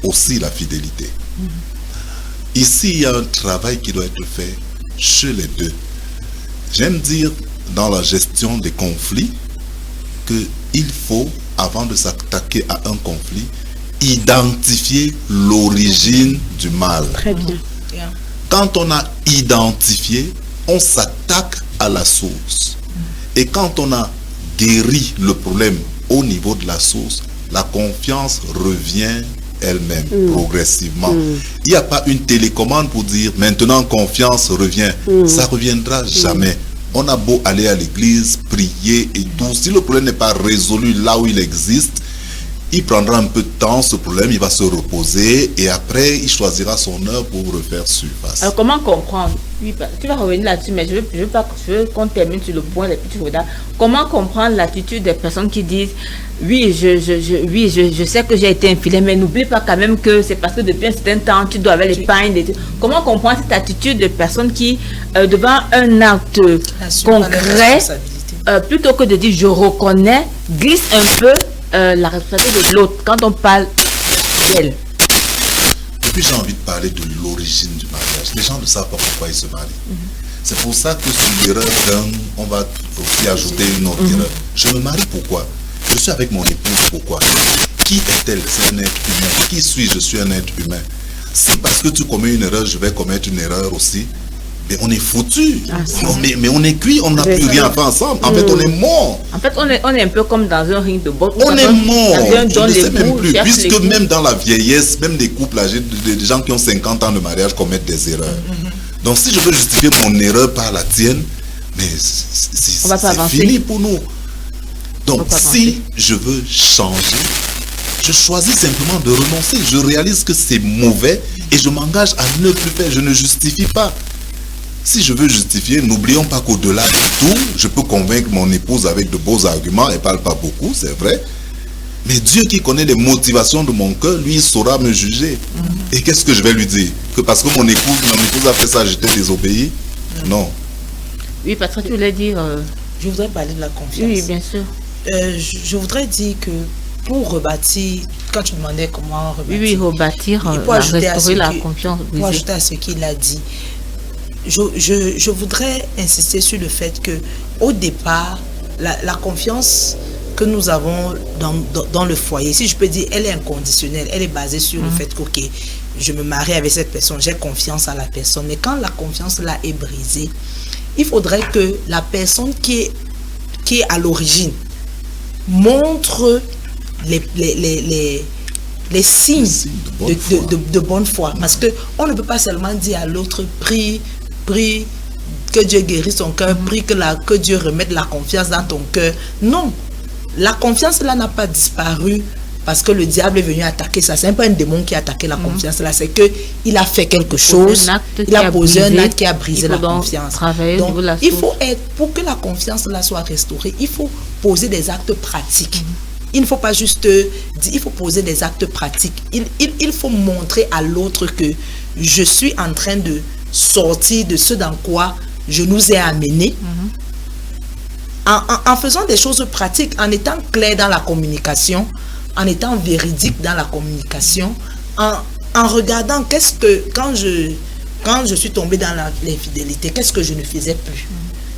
aussi la fidélité. Ici, il y a un travail qui doit être fait chez les 2. J'aime dire dans la gestion des conflits qu'il faut, avant de s'attaquer à un conflit, identifier l'origine du mal. Très bien. Quand on a identifié, on s'attaque à la source. Et quand on a guéri le problème au niveau de la source, la confiance revient elle-même progressivement. Il n'y a pas une télécommande pour dire maintenant confiance revient. Ça ne reviendra jamais. On a beau aller à l'église, prier et tout. Si le problème n'est pas résolu là où il existe, il prendra un peu de temps, ce problème, il va se reposer et après, il choisira son heure pour refaire surface. Alors, comment comprendre? Oui, tu vas revenir là-dessus, mais je veux qu'on termine sur le point les petits regards. Comment comprendre l'attitude des personnes qui disent oui, je sais que j'ai été infidèle, mais n'oublie pas quand même que c'est parce que depuis un certain temps, tu dois avoir les pains. Comment comprendre cette attitude de personnes qui, devant un acte concret, plutôt que de dire je reconnais, glisse un peu la responsabilité de l'autre quand on parle d'elle? Et puis j'ai envie de parler de l'origine du mariage. Les gens ne savent pas pourquoi ils se marient. C'est pour ça que sur l'erreur d'un, on va aussi ajouter une autre erreur. Je me marie pourquoi? Je suis avec mon épouse pourquoi? Qui est-elle? C'est un être humain. Qui suis-je? Je suis un être humain. Si parce que tu commets une erreur, je vais commettre une erreur aussi, mais on est foutu. Mais on est cuit, on n'a plus rien à faire ensemble. En fait, on est mort. En fait, on est un peu comme dans un ring de boxe. On est mort. Je ne sais même plus. Puisque même dans la vieillesse, même des couples âgés, des gens qui ont 50 ans de mariage commettent des erreurs. Donc si je veux justifier mon erreur par la tienne, mais c'est fini pour nous. Donc si je veux changer, je choisis simplement de renoncer. Je réalise que c'est mauvais et je m'engage à ne plus faire. Je ne justifie pas. Si je veux justifier, n'oublions pas qu'au-delà de tout, je peux convaincre mon épouse avec de beaux arguments. Elle ne parle pas beaucoup, c'est vrai. Mais Dieu qui connaît les motivations de mon cœur, lui, il saura me juger. Et qu'est-ce que je vais lui dire? Que parce que mon épouse a fait ça, j'étais désobéi? Non. Oui, Patrick, tu voulais dire... Je voudrais parler de la confiance. Oui, bien sûr. Je voudrais dire que pour rebâtir, quand tu demandais comment rebâtir... Oui, rebâtir, restaurer la confiance. Pour ajouter à ce qu'il a dit, je voudrais insister sur le fait que au départ, la confiance que nous avons dans le foyer, si je peux dire, elle est inconditionnelle, elle est basée sur le fait que, ok, je me marie avec cette personne, j'ai confiance à la personne. Mais quand la confiance là est brisée, il faudrait que la personne qui est à l'origine montre les signes de bonne foi. Parce qu'on ne peut pas seulement dire à l'autre, prie, que Dieu guérisse ton cœur, prie que Dieu remette la confiance dans ton cœur. Non, la confiance là n'a pas disparu parce que le diable est venu attaquer ça. C'est pas un démon qui a attaqué la confiance là, c'est qu'il a fait quelque chose, il a posé un acte qui a brisé la confiance. Donc, il faut pour que la confiance là soit restaurée, il faut poser des actes pratiques. Il ne faut pas juste dire, il faut poser des actes pratiques. Il faut montrer à l'autre que je suis en train de sortir de ce dans quoi je nous ai amenés. En faisant des choses pratiques, en étant clair dans la communication, en étant véridique dans la communication, en regardant quand je suis tombée dans l'infidélité, qu'est-ce que je ne faisais plus.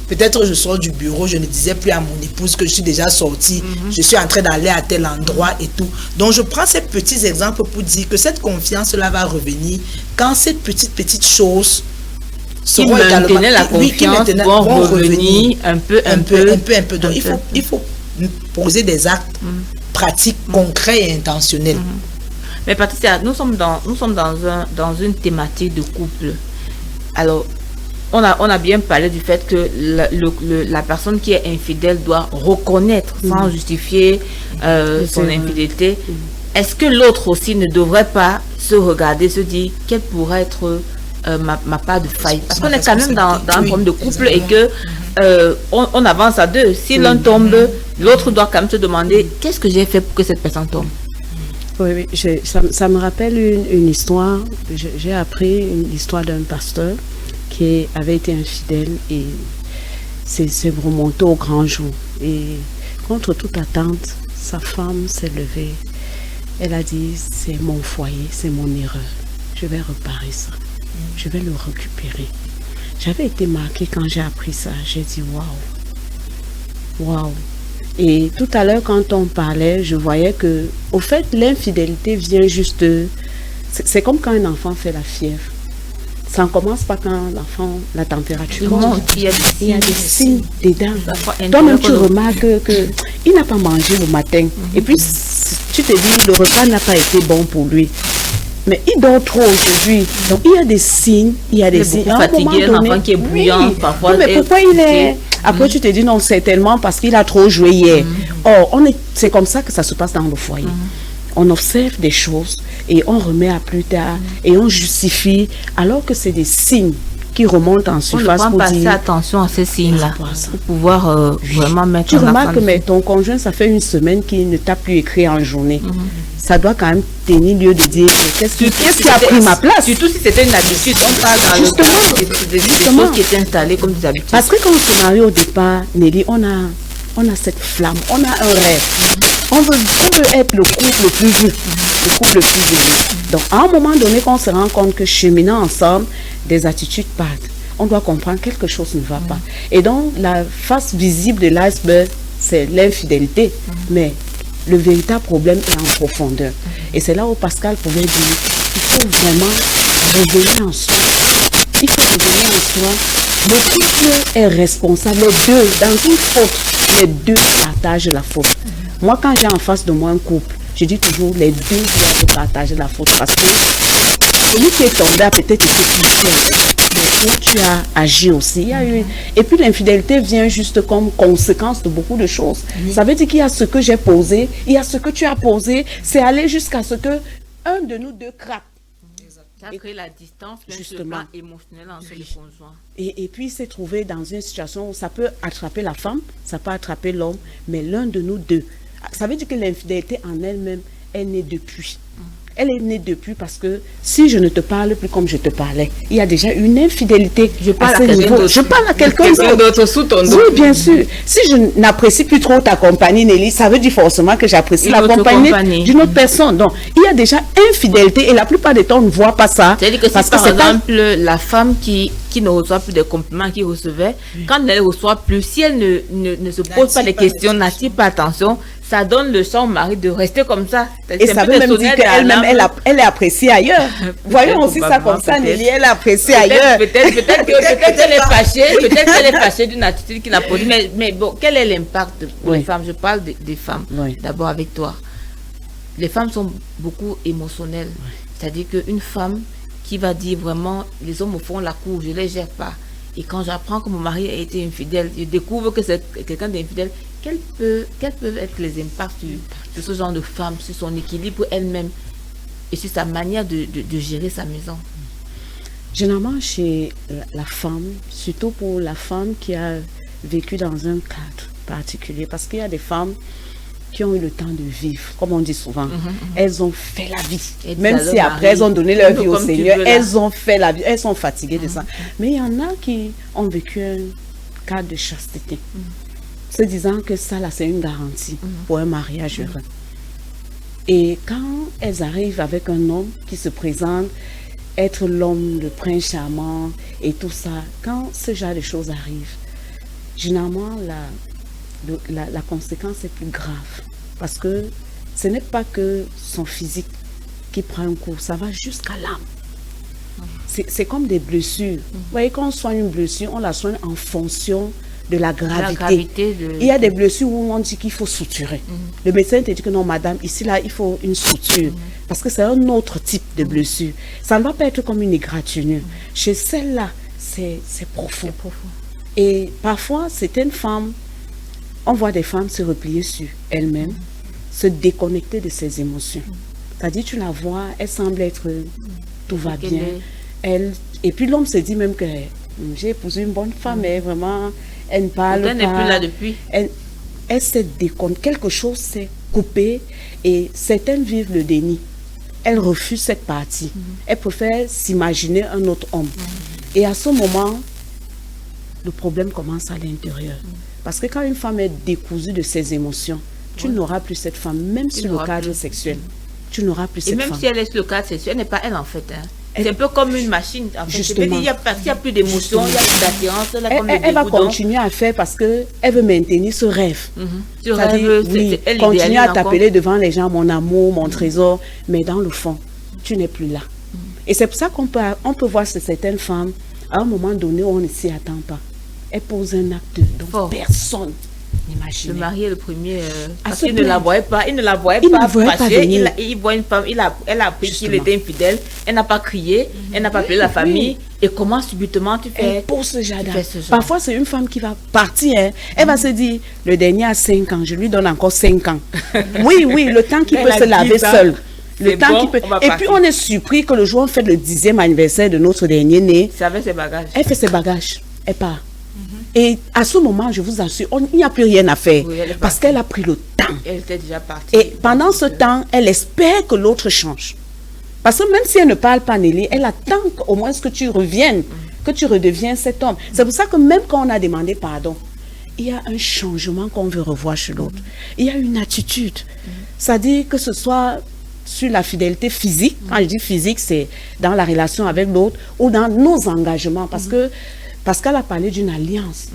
Peut-être je sors du bureau, je ne disais plus à mon épouse que je suis déjà sortie, je suis en train d'aller à tel endroit et tout. Donc je prends ces petits exemples pour dire que cette confiance-là va revenir quand cette petite chose qui maintenaient la confiance vont revenir un peu. Donc, il faut poser des actes pratiques, concrets et intentionnels. Mais Patricia, nous sommes dans une thématique de couple. Alors, on a bien parlé du fait que la personne qui est infidèle doit reconnaître sans justifier son infidélité. Est-ce que l'autre aussi ne devrait pas se regarder, se dire quelle pourrait être ma part de faille? Parce qu'on est quand même dans un problème de couple et que on avance à deux. Si l'un tombe, l'autre doit quand même se demander qu'est-ce que j'ai fait pour que cette personne tombe. Oui, ça me rappelle une histoire. J'ai appris une histoire d'un pasteur qui avait été infidèle et c'est remonté au grand jour. Et contre toute attente, sa femme s'est levée. Elle a dit, c'est mon foyer, c'est mon erreur. Je vais réparer ça. Je vais le récupérer. J'avais été marquée quand j'ai appris ça. J'ai dit, waouh. Waouh. Et tout à l'heure, quand on parlait, je voyais que, au fait, l'infidélité vient juste... C'est comme quand un enfant fait la fièvre. Ça ne commence pas quand l'enfant, la température monte. Il y a des signes dedans. Toi-même, tu remarques qu'il n'a pas mangé le matin. Et puis, tu te dis, le repas n'a pas été bon pour lui. Mais il dort trop aujourd'hui. Donc, il y a des signes. Il y a des signes. Fatigué, un enfant qui est bruyant, parfois. Mais pourquoi il est... Après, tu te dis, non, c'est tellement parce qu'il a trop joué hier. Or, c'est comme ça que ça se passe dans le foyer. On observe des choses et on remet à plus tard et on justifie, alors que c'est des signes qui remontent en surface pour dire... passer attention à ces signes-là, pour pouvoir vraiment mettre Tu remarques que ton conjoint, ça fait une semaine qu'il ne t'a plus écrit en journée. Ça doit quand même tenir lieu de dire qu'est-ce qui a pris ma place. Surtout si c'était une habitude, on parle dans le cadre des choses qui étaient installées comme des habitudes. Parce que quand on se marie au départ, Nelly, on a cette flamme, on a un rêve. On veut être le couple le plus vieux, le couple le plus heureux. Donc, à un moment donné, quand on se rend compte que cheminant ensemble, des attitudes partent, on doit comprendre que quelque chose ne va pas. Et donc, la face visible de l'iceberg, c'est l'infidélité. Mais le véritable problème est en profondeur. Et c'est là où Pascal pouvait dire, il faut vraiment revenir en soi. Il faut revenir en soi. Le couple est responsable, les deux, dans une faute, les deux partagent la faute. Moi, quand j'ai en face de moi un couple, je dis toujours, les deux doivent partager la faute. Parce que celui qui est tombé a peut-être été plus seul. Mais toi, tu as agi aussi. Il y a eu... Et puis l'infidélité vient juste comme conséquence de beaucoup de choses. Ça veut dire qu'il y a ce que j'ai posé, il y a ce que tu as posé. C'est aller jusqu'à ce que un de nous deux craque. Ça a créé la distance, justement, émotionnelle entre les conjoints. Et puis, s'est trouvé dans une situation où ça peut attraper la femme, ça peut attraper l'homme, mais l'un de nous deux. Ça veut dire que l'infidélité en elle-même est née depuis. Elle est née depuis parce que si je ne te parle plus comme je te parlais, il y a déjà une infidélité. Je parle à quelqu'un d'autre sous ton dos. Oui, bien sûr. Si je n'apprécie plus trop ta compagnie, Nelly, ça veut dire forcément que j'apprécie la compagnie d'une autre personne. Donc, il y a déjà infidélité et la plupart des temps, on ne voit pas ça. C'est-à-dire que si par exemple, la femme qui ne reçoit plus de compliments qu'il recevait, quand elle ne reçoit plus, si elle ne se pose pas de questions, n'attire pas attention, ça donne le sang au mari de rester comme ça. Et ça veut même dire qu'elle-même, elle est appréciée ailleurs. Voyons aussi ça comme ça, Nelly, elle est appréciée ailleurs. Peut-être qu'elle est fâchée, peut-être qu'elle est fâchée d'une attitude qu'il a produite. Mais bon, quel est l'impact pour les femmes? Je parle des femmes, d'abord avec toi. Les femmes sont beaucoup émotionnelles. C'est-à-dire qu'une femme qui va dire vraiment, les hommes me font la cour, je ne les gère pas. Et quand j'apprends que mon mari a été infidèle, je découvre que c'est quelqu'un d'infidèle, quels peuvent être les impacts de ce genre de femme, sur son équilibre elle-même et sur sa manière de gérer sa maison? Généralement, chez la femme, surtout pour la femme qui a vécu dans un cadre particulier, parce qu'il y a des femmes qui ont eu le temps de vivre, comme on dit souvent. Elles ont fait la vie. Et même si après, elles ont donné leur vie au Seigneur, elles ont fait la vie. Elles sont fatiguées de ça. Mais il y en a qui ont vécu un cadre de chasteté, se disant que ça, là, c'est une garantie pour un mariage heureux. Et quand elles arrivent avec un homme qui se présente, être l'homme, le prince charmant et tout ça, quand ce genre de choses arrivent, généralement, la conséquence est plus grave. Parce que ce n'est pas que son physique qui prend un coup, ça va jusqu'à l'âme. c'est comme des blessures. Vous voyez, quand on soigne une blessure, on la soigne en fonction de la gravité. Il y a des blessures où on dit qu'il faut suturer. Le médecin te dit que non, madame, ici, là, il faut une suture. Parce que c'est un autre type de blessure. Ça ne va pas être comme une égratignure. Chez celle-là, c'est profond. Et parfois, certaines femmes, on voit des femmes se replier sur elles-mêmes, se déconnecter de ses émotions. C'est-à-dire, tu la vois, elle semble être, tout va bien. Et puis l'homme se dit même que j'ai épousé une bonne femme, mais vraiment, elle ne parle pas. Elle n'est plus là depuis. Elle se déconnecte, quelque chose s'est coupé et certaines vivent le déni. Elles refusent cette partie. Elles préfèrent s'imaginer un autre homme. Et à ce moment, le problème commence à l'intérieur. Parce que quand une femme est décousue de ses émotions, tu n'auras plus cette femme, même sur le cadre sexuel. Tu n'auras plus cette femme. Et même si elle est sur le cadre sexuel, elle n'est pas elle en fait. C'est un peu comme une machine. En fait. Il n'y a plus d'émotion, il n'y a plus d'attirance. Elle va continuer à faire parce qu'elle veut maintenir ce rêve. Ce rêve, oui, continuer à t'appeler devant les gens, mon amour, mon trésor. Mais dans le fond, tu n'es plus là. Et c'est pour ça qu'on peut voir certaines femmes, à un moment donné, où on ne s'y attend pas. Elle pose un acte dont personne n'imaginait. Le mari est le premier. Parce qu'il ne la voyait pas. Il ne la voyait pas fâchée. Il voit une femme. Elle a appris qu'il était infidèle. Elle n'a pas crié. Elle n'a pas appelé la famille. Et comment subitement tu fais? Elle pose ce jardin. Parfois, c'est une femme qui va partir. Elle va se dire, le dernier a 5 ans. Je lui donne encore 5 ans. Oui, le temps qu'il peut se laver seul. Le temps qu'il peut. Et puis, on est surpris que le jour où on fait le 10e anniversaire de notre dernier né. C'est avec ses bagages. Elle fait ses bagages. Elle part. Et à ce moment, je vous assure, il n'y a plus rien à faire. Oui, parce qu'elle a pris le temps. Elle était déjà partie. Et pendant ce temps, elle espère que l'autre change. Parce que même si elle ne parle pas, Nelly, elle attend au moins que tu reviennes, que tu redeviennes cet homme. C'est pour ça que même quand on a demandé pardon, il y a un changement qu'on veut revoir chez l'autre. Il y a une attitude. C'est-à-dire que ce soit sur la fidélité physique, quand je dis physique, c'est dans la relation avec l'autre ou dans nos engagements. Parce que Pascal a parlé d'une alliance.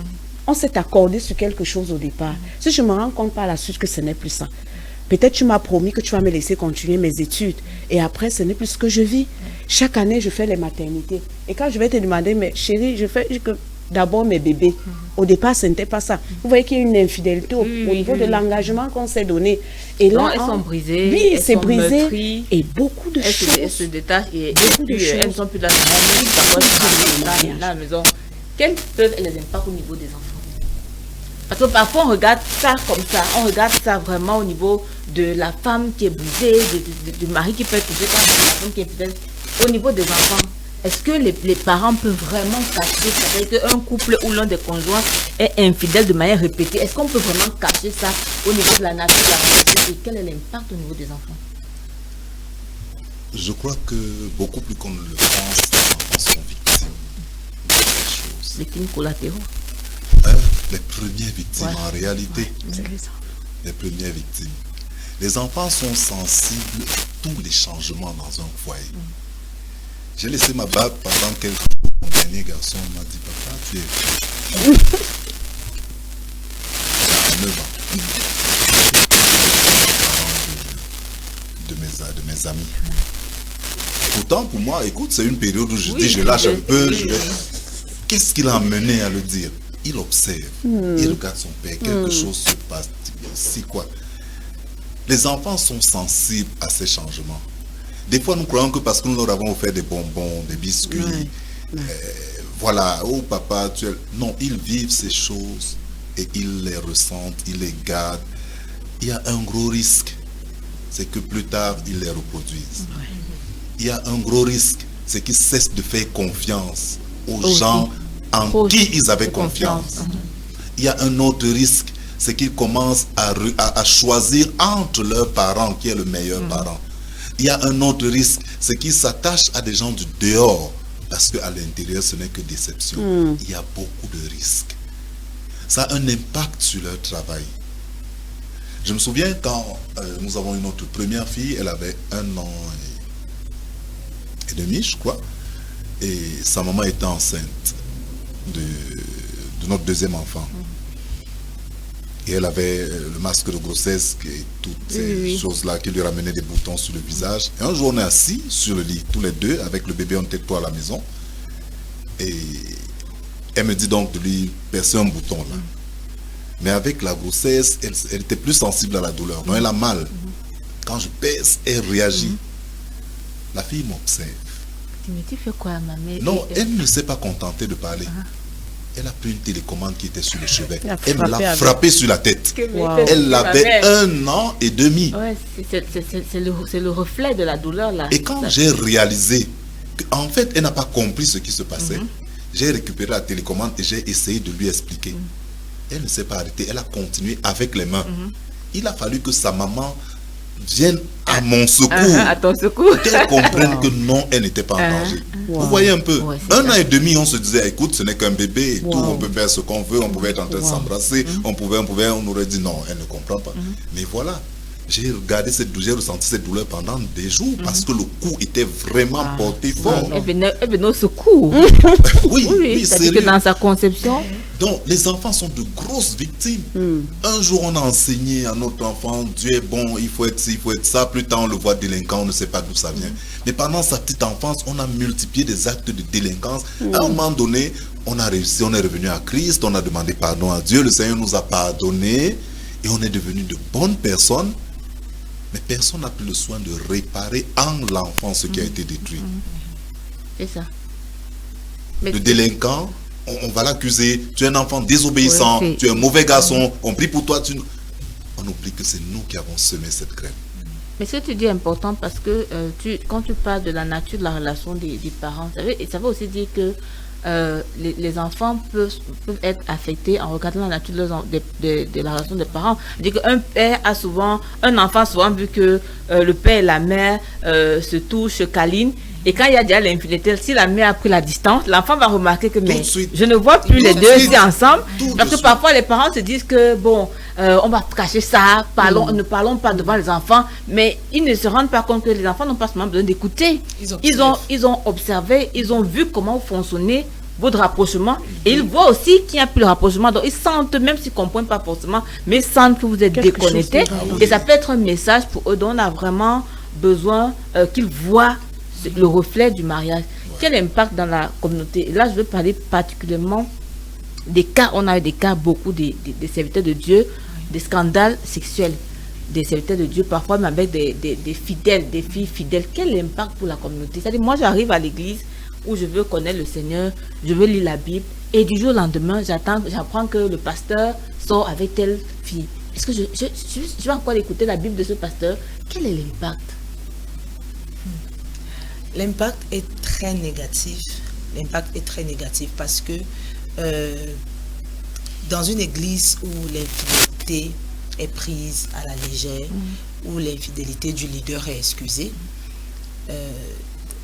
On s'est accordé sur quelque chose au départ. Si je me rends compte par la suite que ce n'est plus ça, peut-être tu m'as promis que tu vas me laisser continuer mes études. Et après, ce n'est plus ce que je vis. Chaque année, je fais les maternités. Et quand je vais te demander, mais chérie, je fais d'abord mes bébés. Au départ, ce n'était pas ça. Vous voyez qu'il y a une infidélité au niveau de l'engagement qu'on s'est donné. Et là, elles sont brisées. Oui, c'est brisé. Meurtries, et beaucoup de choses. Elles se détachent et elles ne sont plus dans la maison. Quels peuvent être les impacts au niveau des enfants? Parce que parfois on regarde ça comme ça, on regarde ça vraiment au niveau de la femme qui est brisée, du mari qui peut être brisé, quand c'est la femme qui est brisée. Au niveau des enfants, est-ce que les parents peuvent vraiment cacher ça? C'est-à-dire qu'un couple où l'un des conjoints est infidèle de manière répétée, est-ce qu'on peut vraiment cacher ça au niveau de la nature de la société? Et quel est l'impact au niveau des enfants? Je crois que beaucoup plus qu'on ne le pense, les enfants sont victimes de ces choses. Victimes collatéraux. Les premières victimes, en réalité. Les premières victimes. Les enfants sont sensibles à tous les changements dans un foyer. J'ai laissé ma barbe pendant quelques jours. Mon dernier garçon m'a dit, papa, tu es... J'ai 9 ans. De mes amis. Pourtant, pour moi, écoute, c'est une période où je dis, je lâche un peu. Qu'est-ce qui l'a amené à le dire? Il observe, il regarde son père, quelque chose se passe, c'est quoi? Les enfants sont sensibles à ces changements. Des fois, nous croyons que parce que nous leur avons offert des bonbons, des biscuits, voilà, oh papa, tu es... Non, ils vivent ces choses et ils les ressentent, ils les gardent. Il y a un gros risque, c'est que plus tard, ils les reproduisent. Il y a un gros risque, c'est qu'ils cessent de faire confiance aux gens en qui ils avaient confiance. Il y a un autre risque, c'est qu'ils commencent à choisir entre leurs parents qui est le meilleur parent. Il y a un autre risque, c'est qu'ils s'attachent à des gens du dehors parce qu'à l'intérieur, ce n'est que déception. Il y a beaucoup de risques. Ça a un impact sur leur travail. Je me souviens quand nous avons eu notre première fille, elle avait 1 an et demi, je crois, et sa maman était enceinte de notre deuxième enfant. Et elle avait le masque de grossesse et toutes ces choses-là qui lui ramenaient des boutons sur le visage. Et un jour, on est assis sur le lit, tous les deux, avec le bébé, on était toi à la maison. Et elle me dit donc de lui percer un bouton là. Mais avec la grossesse, elle était plus sensible à la douleur. Donc elle a mal. Quand je perce, elle réagit. La fille m'observe. Mais tu fais quoi, maman? Non, elle ne s'est pas contentée de parler. Elle a pris une télécommande qui était sur le chevet. Elle a Elle me frappé l'a avec. frappé sur la tête. Wow. Elle avait 1 an et demi. Ouais, c'est le reflet de la douleur là. Et quand Ça- j'ai réalisé qu'en fait, elle n'a pas compris ce qui se passait, j'ai récupéré la télécommande et j'ai essayé de lui expliquer. Elle ne s'est pas arrêtée, elle a continué avec les mains. Il a fallu que sa maman vienne à mon secours. À ton secours. Qu'elle comprenne que non, elle n'était pas en danger. Wow. Vous voyez un peu, Ouais, c'est 1 ça. an et demi, on se disait, écoute, ce n'est qu'un bébé et tout, Wow. on peut faire ce qu'on veut, on pouvait être en train de s'embrasser, on aurait dit non, elle ne comprend pas. Mais voilà, j'ai regardé j'ai ressenti cette douleur pendant des jours parce que le coup était vraiment porté fort. Elle venait au secours. Oui, oui, C'est-à-dire que sérieux. dans sa conception, Donc, les enfants sont de grosses victimes. Un jour, on a enseigné à notre enfant, Dieu est bon, il faut être ci, il faut être ça. Plus tard, on le voit délinquant, on ne sait pas d'où ça vient. Mais pendant sa petite enfance, on a multiplié des actes de délinquance. À un moment donné, on a réussi, on est revenu à Christ, on a demandé pardon à Dieu, le Seigneur nous a pardonné et on est devenu de bonnes personnes. Mais personne n'a pris le soin de réparer en l'enfant ce qui a été détruit. c'est ça. Mais Le délinquant, on va l'accuser, tu es un enfant désobéissant, Ouais, c'est- tu es un mauvais garçon, on prie pour toi, on oublie que c'est nous qui avons semé cette graine. Mais ce que tu dis est important parce que quand tu parles de la nature de la relation des parents, ça veut aussi dire que les enfants peuvent être affectés en regardant la nature de la relation des parents. C'est-à-dire qu'un père a souvent, un enfant a souvent vu que le père et la mère se touchent, se câlinent. Et quand il y a déjà l'infidélité, si la mère a pris la distance, l'enfant va remarquer que mais de suite. je ne vois plus Tout les de deux suite. ici ensemble. Tout de Parce que suite. parfois les parents se disent que bon, on va cacher ça, ne parlons pas devant les enfants, mais ils ne se rendent pas compte que les enfants n'ont pas seulement besoin d'écouter. Ils ont observé, ils ont vu comment vous fonctionnez, votre rapprochement, et ils voient aussi qu'il n'y a plus de rapprochement. Donc ils sentent, même s'ils ne comprennent pas forcément, mais ils sentent que vous êtes Quelque déconnectés. chose Et ça peut être un message pour eux. Donc on a vraiment besoin qu'ils voient le reflet du mariage. Quel impact dans la communauté? Et là, je veux parler particulièrement des cas. On a eu des cas, beaucoup des serviteurs de Dieu, des scandales sexuels des serviteurs de Dieu, parfois même avec des fidèles, des filles fidèles. Quel impact pour la communauté? C'est-à-dire, moi, j'arrive à l'église où je veux connaître le Seigneur, je veux lire la Bible, et du jour au lendemain, j'apprends que le pasteur sort avec telle fille. Est-ce que je vais encore écouter la Bible de ce pasteur? Quel est l'impact? L'impact est très négatif. L'impact est très négatif parce que dans une église où l'infidélité est prise à la légère, où l'infidélité du leader est excusée,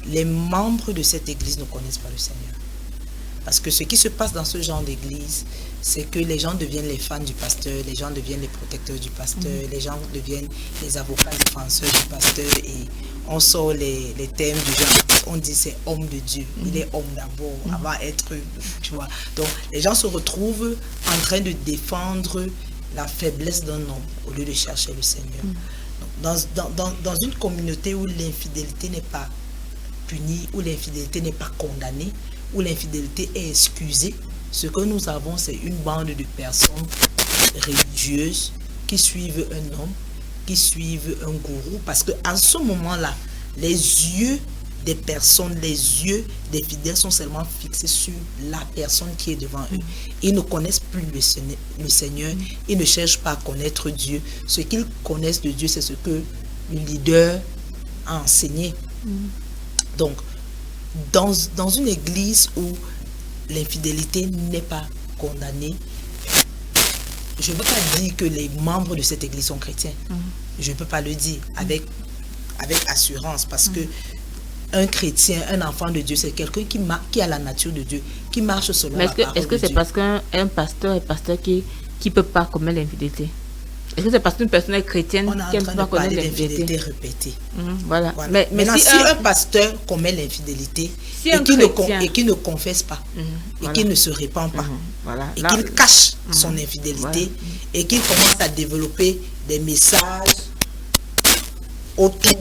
les membres de cette église ne connaissent pas le Seigneur. Parce que ce qui se passe dans ce genre d'église, c'est que les gens deviennent les fans du pasteur, les gens deviennent les protecteurs du pasteur, les gens deviennent les avocats défenseurs du pasteur, et on sort les thèmes du genre, on dit c'est homme de Dieu, il est homme d'abord, avant être, tu vois. Donc les gens se retrouvent en train de défendre la faiblesse d'un homme au lieu de chercher le Seigneur. Donc, dans une communauté où l'infidélité n'est pas punie, où l'infidélité n'est pas condamnée, où l'infidélité est excusée, ce que nous avons, c'est une bande de personnes religieuses qui suivent un homme, qui suivent un gourou, parce qu'à ce moment-là, les yeux des personnes, les yeux des fidèles sont seulement fixés sur la personne qui est devant eux. Ils ne connaissent plus le Seigneur, ils ne cherchent pas à connaître Dieu. Ce qu'ils connaissent de Dieu, c'est ce que le leader a enseigné. Donc, dans une église où l'infidélité n'est pas condamnée, je ne peux pas dire que les membres de cette église sont chrétiens. Je ne peux pas le dire avec assurance, parce que un chrétien, un enfant de Dieu, c'est quelqu'un qui a la nature de Dieu, qui marche selon Mais la parole de Dieu. est-ce que c'est parce qu'un pasteur est pasteur qui ne peut pas commettre l'infidélité? Est-ce que c'est parce qu'une personne est chrétienne On est en qu'elle train peut de pas connaître parler l'infidélité? d'infidélité répétée. Voilà. Voilà. Mais Maintenant, si si un pasteur commet l'infidélité Si et un qui chrétien- ne confesse pas, et voilà. qui ne se répand pas, Voilà. et Là, qu'il cache son infidélité, Voilà. et qu'il commence à développer des messages autour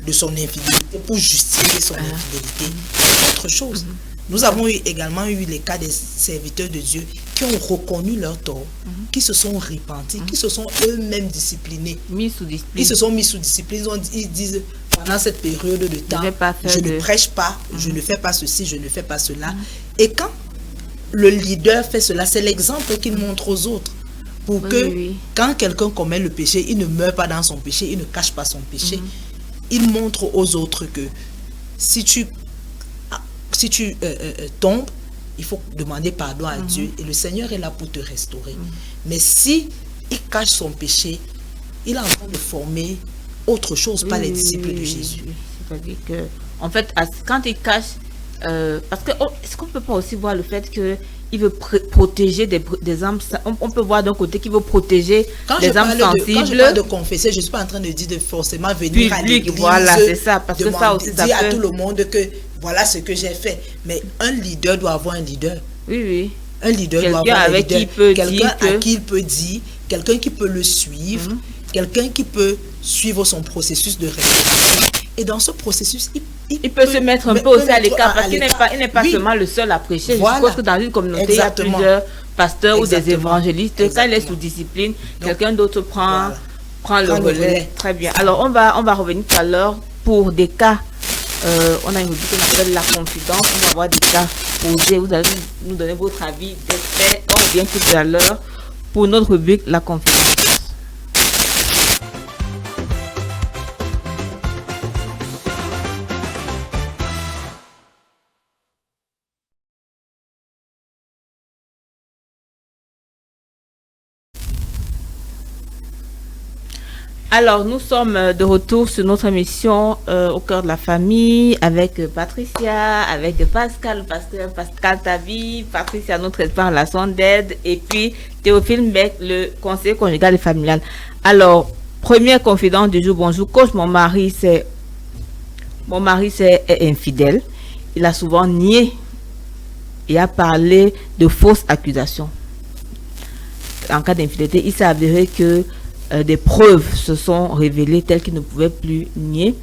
de son infidélité pour justifier son infidélité, c'est autre chose. Nous avons également eu les cas des serviteurs de Dieu qui ont reconnu leur tort, qui se sont repentis, qui se sont eux-mêmes disciplinés. mis sous Ils discipline. se sont mis sous discipline, ils disent pendant cette période de temps, vais pas faire je de- ne prêche pas, je ne fais pas ceci, je ne fais pas cela. Et quand le leader fait cela, c'est l'exemple qu'il montre aux autres. Pour Oui, que oui. quand quelqu'un commet le péché, il ne meurt pas dans son péché, il ne cache pas son péché. Il montre aux autres que si tu tombes, il faut demander pardon à Dieu et le Seigneur est là pour te restaurer. Mais si il cache son péché, il est en train de former autre chose, pas les disciples de Jésus. Oui. C'est-à-dire que, en fait, quand il cache, parce que est-ce qu'on peut pas aussi voir le fait que il veut protéger des âmes, on peut voir d'un côté qu'il veut protéger Quand les je âmes parle quand je sensibles. parle de confesser, je ne suis pas en train de dire de forcément venir à Public, l'église, voilà, c'est ça, parce que ça aussi, ça dire à peut- tout le monde que voilà ce que j'ai fait. Mais un leader doit avoir un leader. Oui, oui. Un leader doit Quelqu'un avoir un avec leader. qui il peut Quelqu'un dire à que- qui il peut dire, quelqu'un qui peut le suivre, quelqu'un qui peut suivre son processus de restauration. Et dans ce processus, Il peut se mettre un peu aussi à l'écart parce qu'il n'est pas Oui. seulement le seul à prêcher. Voilà. Je suppose que dans une communauté, Exactement. il y a plusieurs pasteurs ou des Exactement. évangélistes. Quand il est Exactement. sous discipline, Donc, quelqu'un d'autre prend le Prend le relais. relais. Très bien. Alors, on va revenir tout à l'heure pour des cas. On a une rubrique qu'on appelle la confidence. On va avoir des cas posés. Vous allez nous donner votre avis d'expert. On revient tout à l'heure pour notre rubrique la confidence. Alors, nous sommes de retour sur notre émission au cœur de la famille avec Patricia, avec Pascal, pasteur Pascal Tabi, Patricia, notre expert en relation d'aide, et puis Théophile Beck, le conseiller conjugal et familial. Alors, première confidence du jour. Bonjour, coach, mon mari c'est infidèle. Il a souvent nié et a parlé de fausses accusations. En cas d'infidélité, il s'est avéré que des preuves se sont révélées telles qu'il ne pouvait plus nier.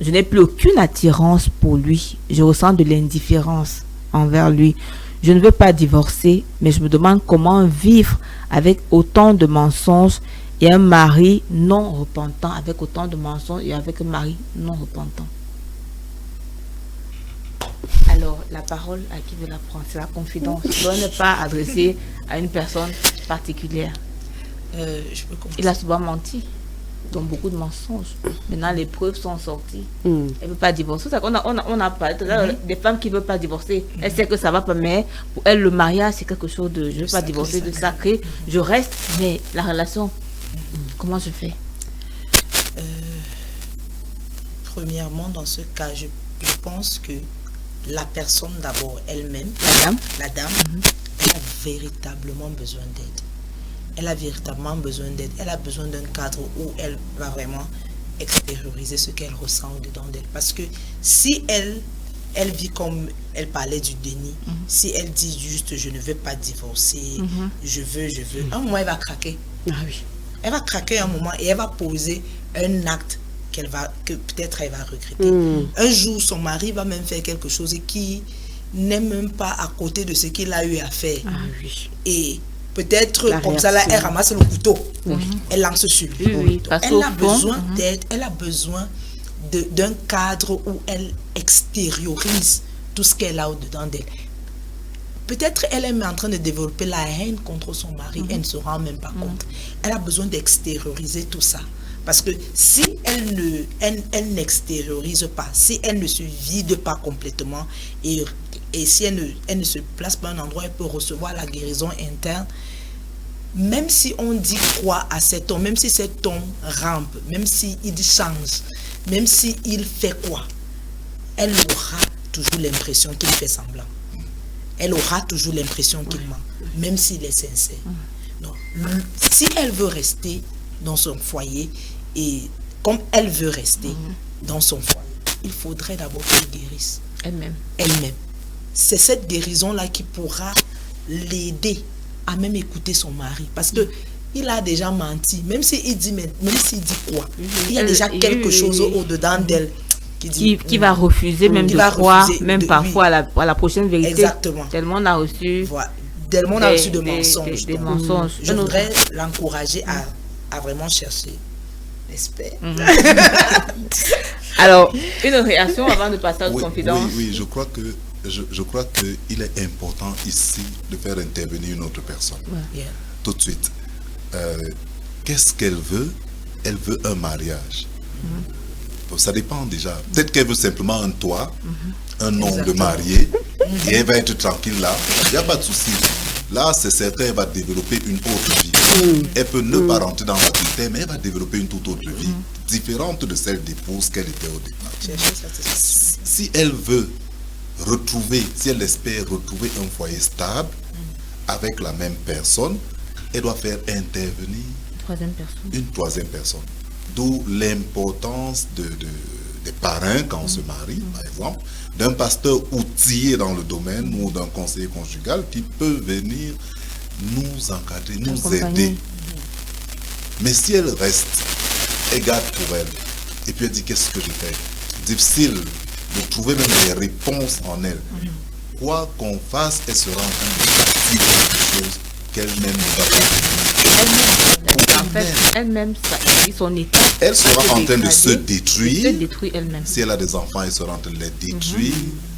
Je n'ai plus aucune attirance pour lui. Je ressens de l'indifférence envers lui. Je ne veux pas divorcer, mais je me demande comment vivre avec autant de mensonges et un mari non repentant, avec autant de mensonges et avec un mari non repentant. Alors, la parole, à qui veut la prendre? C'est la confidence. Je ne dois pas adresser à une personne particulière. Je peux commencer. Il a souvent menti, donc beaucoup de mensonges. Maintenant, les preuves sont sorties. Elle ne veut pas divorcer. On a parlé tout à l'heure des femmes qui ne veulent pas divorcer. Elle sait que ça va pas, mais pour elle, le mariage, c'est quelque chose de... Je ne veux pas sacré, divorcer, de sacré. sacré. Je reste, mais la relation, comment je fais? Premièrement, dans ce cas, je pense que la personne d'abord elle-même, la dame, elle a véritablement besoin d'aide. Elle a véritablement besoin d'aide. Elle a besoin d'un cadre où elle va vraiment extérioriser ce qu'elle ressent au-dedans d'elle. Parce que si elle vit comme elle parlait du déni, si elle dit juste je ne veux pas divorcer, je veux, un moment elle va craquer. Ah oui. Elle va craquer un moment et elle va poser un acte que peut-être elle va regretter. Un jour, son mari va même faire quelque chose qui n'est même pas à côté de ce qu'il a eu à faire. Ah oui. Et peut-être La comme ça, là, réaction. elle ramasse le couteau. Elle lance sur lui. Oui, oui, Donc, parce elle qu'au a fond, besoin d'aide, elle a besoin d'un cadre où elle extériorise tout ce qu'elle a au-dedans d'elle. Peut-être elle est en train de développer la haine contre son mari, elle ne se rend même pas compte. Elle a besoin d'extérioriser tout ça. Parce que si elle n'extériorise pas, si elle ne se vide pas complètement et si elle ne se place pas à un endroit où elle peut recevoir la guérison interne, même si on dit quoi à cet homme, même si cet homme rampe, même s'il change, même s'il fait quoi, elle aura toujours l'impression qu'il fait semblant. Elle aura toujours l'impression qu'il ment, même s'il est sincère. Donc, si elle veut rester, dans son foyer et comme elle veut rester dans son foyer, il faudrait d'abord qu'elle guérisse Elle-même. elle-même. C'est cette guérison-là qui pourra l'aider à même écouter son mari. Parce que il a déjà menti. Même s'il dit quoi, il y a déjà quelque chose au-dedans d'elle qui va refuser même qui de va croire, refuser même de- parfois à la prochaine vérité. Exactement. Tellement on a reçu Voilà. Tellement on a reçu de mensonges. des Donc, mensonges. Je voudrais l'encourager à vraiment chercher l'espère. Alors, une réaction avant de passer aux Oui, confidences. oui, je crois que il est important ici de faire intervenir une autre personne. Yeah. Tout de suite. Qu'est-ce qu'elle veut? Elle veut un mariage. Bon, ça dépend déjà. Peut-être qu'elle veut simplement un toit, un nom de Exactement. marié, et elle va être tranquille là. Il n'y a pas de souci. Là, c'est certain, elle va développer une autre vie. Elle peut ne pas rentrer dans l'adultère, mais elle va développer une toute autre vie, différente de celle d'épouse qu'elle était au départ. Chercher satisfaction. Si elle veut retrouver, si elle espère retrouver un foyer stable avec la même personne, elle doit faire intervenir Troisième personne. une troisième personne. D'où l'importance des parrains quand on se marie, par exemple, d'un pasteur outillé dans le domaine ou d'un conseiller conjugal qui peut venir nous encadrer, nous Accompagner. aider. Mais si elle reste, elle garde pour elle, et puis elle dit qu'est-ce que je fais? Difficile de trouver même des réponses en elle. Quoi qu'on fasse, elle sera en train de bâtir quelque chose qu'elle-même ne va pas En fait, elle-même, son état. Elle sera en train de se Se détruire. détruit elle-même. Si elle a des enfants, elle sera en train de les détruire.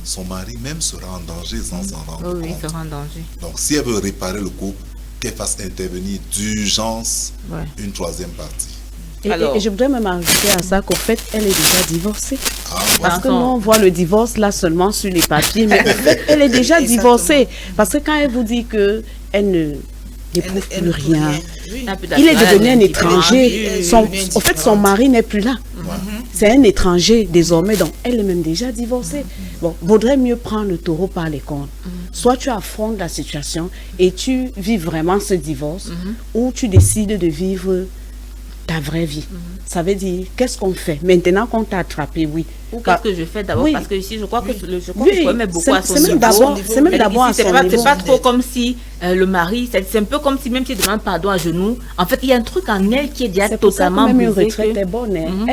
Son mari même sera en danger sans s'en rendre Oui, il compte. sera en danger. Donc, si elle veut réparer le couple, qu'elle fasse intervenir d'urgence Ouais. une troisième partie. Alors- Et je voudrais même ajouter à ça qu'au fait, elle est déjà divorcée. Ah, Parce que Attends. nous, on voit le divorce là seulement sur les papiers, mais en fait, elle est déjà divorcée. Parce que quand elle vous dit que elle n'éprouve Elle plus ne peut rien, Oui. il est devenu un oui, étranger. oui, Son, oui, au fait, son mari n'est plus là. C'est un étranger désormais, donc elle est même déjà divorcée. Bon, vaudrait mieux prendre le taureau par les cornes. Soit tu affrontes la situation et tu vis vraiment ce divorce, ou tu décides de vivre ta vraie vie. Ça veut dire, qu'est-ce qu'on fait maintenant qu'on t'a attrapé, oui. Ou Car- qu'est-ce que je fais d'abord? Oui. Parce que ici, je crois que je crois Oui, que je pourrais mettre beaucoup à son c'est même niveau. d'abord, c'est même Mais d'abord à ici, son c'est niveau. pas trop comme si le mari, c'est un peu comme si même si il demande pardon à genoux, en fait, il y a un truc en elle qui est déjà C'est pour ça que totalement même une brisé. retraite est bonne. Hein.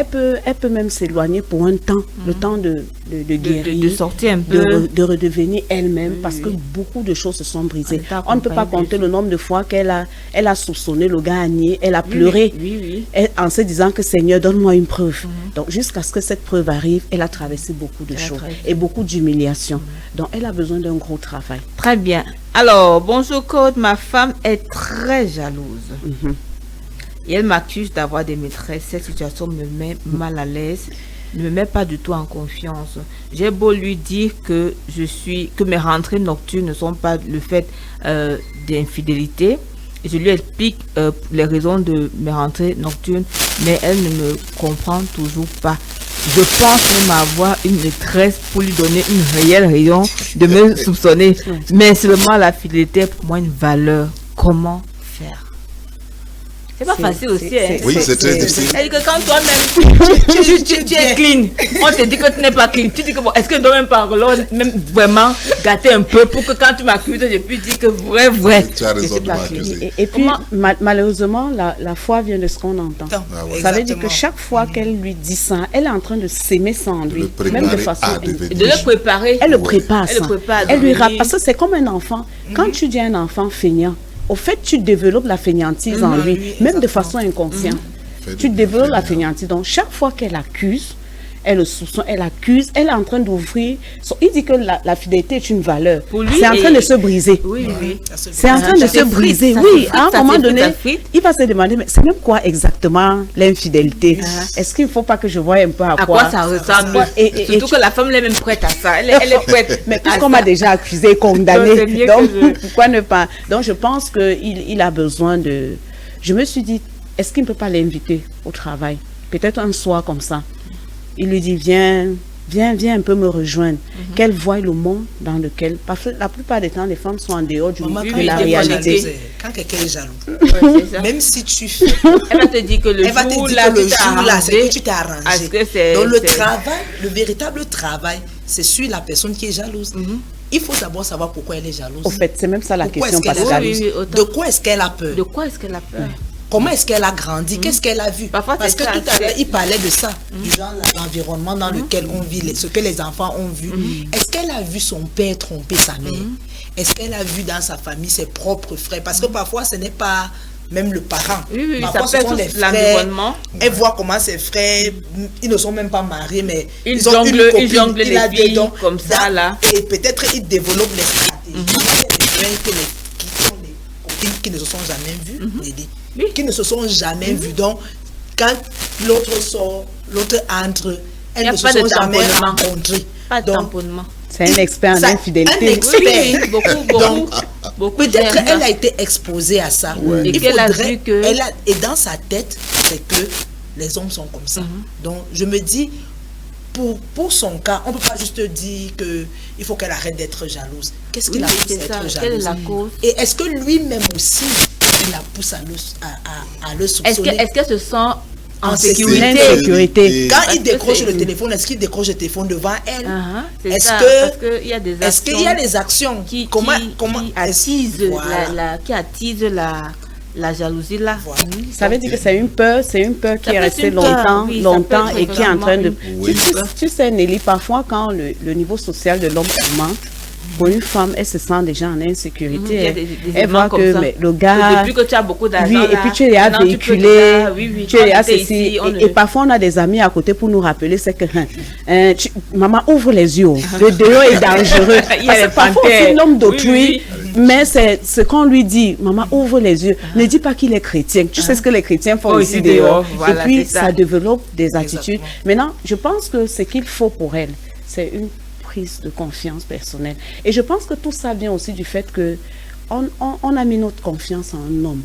Elle peut même s'éloigner pour un temps, le temps de guérir, de sortir un peu. de redevenir elle-même, parce que beaucoup de choses se sont brisées. Elle t'a On ne peut pas accompagnée, compter le nombre de fois elle a soupçonné le gars à nier, elle a pleuré, Oui. en se disant que Seigneur, donne-moi une preuve. Donc jusqu'à ce que cette preuve arrive, elle a traversé beaucoup de Elle a choses traversé. et beaucoup d'humiliation. Donc elle a besoin d'un gros travail. Très bien. Alors, bonjour Claude, ma femme est très jalouse. Et elle m'accuse d'avoir des maîtresses. Cette situation me met mal à l'aise, ne me met pas du tout en confiance. J'ai beau lui dire que mes rentrées nocturnes ne sont pas le fait d'infidélité. Et je lui explique les raisons de mes rentrées nocturnes, mais elle ne me comprend toujours pas. Je pense même avoir une maîtresse pour lui donner une réelle raison de me soupçonner. Mais seulement la fidélité est pour moi une valeur. Comment faire? C'est pas facile aussi. Hein? Oui, c'est très difficile. C'est-à-dire que quand toi-même, tu es clean, on te dit que tu n'es pas clean. Tu dis que bon, est-ce que je dois même pas alors, même vraiment gâter un peu pour que quand tu m'accuses, je puisse dire que vrai. Tu as je raison suis de pas m'accuser. clean. Et puis, Comment- malheureusement, la foi vient de ce qu'on entend. Attends, Ah ouais. Ça veut dire que exactement. chaque fois qu'elle lui dit ça, elle est en train de s'aimer ça en De lui, le préparer même de façon à devenir. De le préparer. Elle le Ouais. prépare Elle ça. le prépare à Elle lui devenir- parce que c'est comme un enfant. Quand tu dis à un enfant feignant, au fait, tu développes la feignantise en lui, oui, même de exactement. façon inconsciente. Fait Tu de- développes la feignant. feignantise. Donc, chaque fois qu'elle accuse, elle le soupçonne, elle accuse, elle est en train d'ouvrir. Il dit que la fidélité est une valeur. Pour lui, C'est en train et- de se briser. Oui. C'est en train de Ça se s'effrite, briser. ça Oui, s'effrite, à un ça moment s'effrite, donné, ça s'effrite. il va se demander, mais c'est même quoi exactement l'infidélité? Est-ce qu'il ne faut pas que je voie un peu À quoi ça ressemble? Quoi? Et Surtout que la femme elle est même prête à ça. Elle est prête. Mais à puisqu'on ça. m'a déjà accusé, Donc, condamné, c'est mieux donc que pourquoi ne pas? Donc je pense qu'il a besoin de... Je me suis dit, est-ce qu'il ne peut pas l'inviter au travail? Peut-être un soir comme ça. Il lui dit, viens viens un peu me rejoindre. Qu'elle voie le monde dans lequel, parce que la plupart des temps, les femmes sont en dehors Maman, de la réalité. quand quelqu'un est jaloux, Ouais, c'est ça. même si tu fais, Elle va te dire que le elle va te jour dire là, que le tu t'es jour là, c'est arrangé. que tu t'es arrangé. Parce que c'est- Donc le c'est- travail, le véritable travail, c'est sur la personne qui est jalouse. Il faut d'abord savoir pourquoi elle est jalouse. Au fait, c'est même ça la Pourquoi question, est-ce qu'elle est Pascal. Oui, jalouse? oui, autant. De quoi est-ce qu'elle a peur? De quoi est-ce qu'elle a peur? Comment est-ce qu'elle a grandi? Qu'est-ce qu'elle a vu? Parfois, Parce c'est que ça, tout à l'heure, c'est- il parlait de ça, du genre l'environnement dans lequel on vit, ce que les enfants ont vu. Est-ce qu'elle a vu son père tromper sa mère? Est-ce qu'elle a vu dans sa famille ses propres frères? Parce que parfois, ce n'est pas même le parent. Oui, oui, Parfois, ça peut ce sont être les frères. l'environnement. Elle voit comment ses frères, ils ne sont même pas mariés, mais Ils ont une jonglent- ils copine, jonglent il a les des filles dons. comme ça, là. Et peut-être ils développent les stratégies. Il y a des frères qui sont des copines qui ne se sont jamais vues, Nelly. Oui. Qui ne se sont jamais vues. Donc, quand l'autre sort, l'autre entre, Y elles a ne se pas de sont jamais tamponnement. rencontrées. Pas de Donc, tamponnement. C'est un expert en Ça- infidélité. un expert. Oui, oui, beaucoup. Peut-être j'aiment elle ça. a été exposée à ça. Et Il qu'elle a faudrait- vu que- et dans sa tête, c'est que les hommes sont comme ça. Donc, je me dis, pour son cas, on ne peut pas juste dire qu'il faut qu'elle arrête d'être jalouse. Qu'est-ce qui Oui, la pousse c'est à ça. être Quelle est jalouse? la cause? Et est-ce que lui-même aussi, il la pousse à le soupçonner? Est-ce qu'elle se sent en En sécurité? Sécurité. Quand Parce il que décroche c'est- le téléphone, est-ce qu'il décroche le téléphone devant elle? C'est Est-ce ça, que- parce qu'il y a des actions Est-ce qu'il y a des actions qui est-ce- attisent, Voilà. qui attisent la jalousie là. Voilà. Ça veut dire que c'est une peur qui Ça est peut être restée une peur, longtemps, oui, ça longtemps peut et être qui est en train de... vraiment Oui. Tu sais, Nelly, parfois quand le niveau social de l'homme augmente, pour une femme, elle se sent déjà en insécurité. Il y a des Elle éléments voit comme que ça. mais, le gars... Depuis que tu as beaucoup d'argent Oui, et là, puis tu es à maintenant, tu peux véhiculer, déjà- oui, oui, tu es quand à tu étais ceci. ici, on Et ne- parfois, on a des amis à côté pour nous rappeler, c'est que maman, ouvre les yeux. Le dehors est dangereux. Il y a Parce les que parfois, panthères. c'est l'homme Oui, d'autrui, oui, mais c'est ce qu'on lui dit. Maman, ouvre les yeux. Ne dis pas qu'il est chrétien. Tu sais ce que les chrétiens font Oh, ici ici dehors. dehors, voilà, Et puis, c'est ça. ça développe des attitudes. Exactement. Maintenant, je pense que ce qu'il faut pour elle, c'est une prise de confiance personnelle. Et je pense que tout ça vient aussi du fait que on a mis notre confiance en un homme.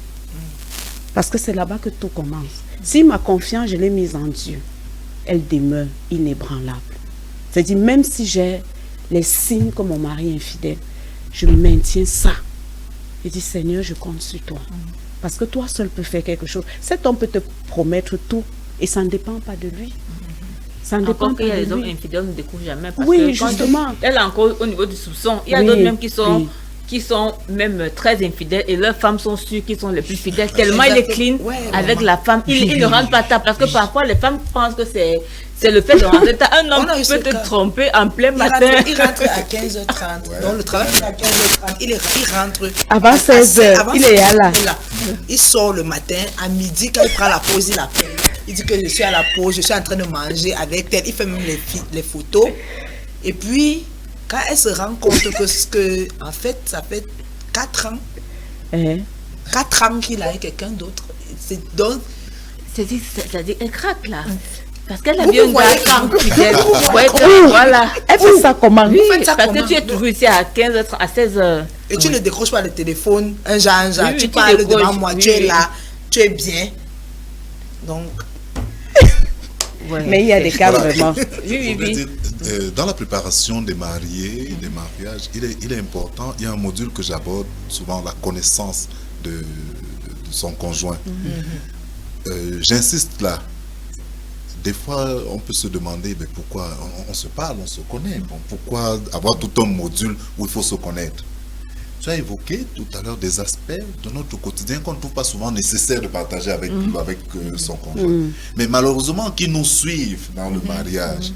Parce que c'est là-bas que tout commence. Si ma confiance, je l'ai mise en Dieu, elle demeure inébranlable. C'est-à-dire, même si j'ai les signes que mon mari est infidèle, je maintiens ça. Je dis, Seigneur, je compte sur toi. Parce que toi seul peux faire quelque chose. Cet homme peut te promettre tout et ça ne dépend pas de lui. Ça ne dépend Encore pas qu'il y a de les hommes lui. infidèles, on ne découvre jamais. Parce Oui, que quand justement. Elle est encore au niveau du soupçon. Il y a Oui, d'autres même qui sont, oui. qui sont même très infidèles et leurs femmes sont sûres qu'ils sont les plus fidèles. Tellement il est clean Ouais, avec vraiment. la femme. Il ne rentre pas tard parce que parfois les femmes pensent que c'est le fait de rentrer tard. Un homme On a eu ce peut te cas. tromper en plein Il matin. rentre à 15h30. Donc, le travail est à 15h30. Il rentre. Avant à 16h, avant il est là. il est là. Il sort le matin. À midi, quand il prend la pause, il appelle. Il dit que je suis à la pause, je suis en train de manger avec elle. Il fait même les photos. Et puis, quand elle se rend compte en fait, ça fait 4 ans. Eh, 4 ans qu'il a avec quelqu'un d'autre. Donc, C'est-à-dire, elle craque là. Parce qu'elle a Vous vu un me voyez gars quand- fidèle. vous me voyez Ouais, comment- voilà. Elle fait ça comment? Oui, faites ça parce comment? que tu es toujours ici à 15h, à 16h. et tu ne décroches pas le téléphone, un genre, Oui, oui, tu tu parles décroches, devant moi, oui, tu es oui. là, tu es bien. Donc, Mais il y a des cas Voilà. vraiment. Oui, Faudrait oui. dire, dans la préparation des mariés, des mariages, il est important, il y a un module que j'aborde souvent, la connaissance de son conjoint. J'insiste là. Des fois, on peut se demander mais pourquoi on se parle, on se connaît. Bon, pourquoi avoir tout un module où il faut se connaître? Tu as évoqué tout à l'heure des aspects de notre quotidien qu'on ne trouve pas souvent nécessaire de partager avec son conjoint. Mais malheureusement, qui nous suivent dans le mariage,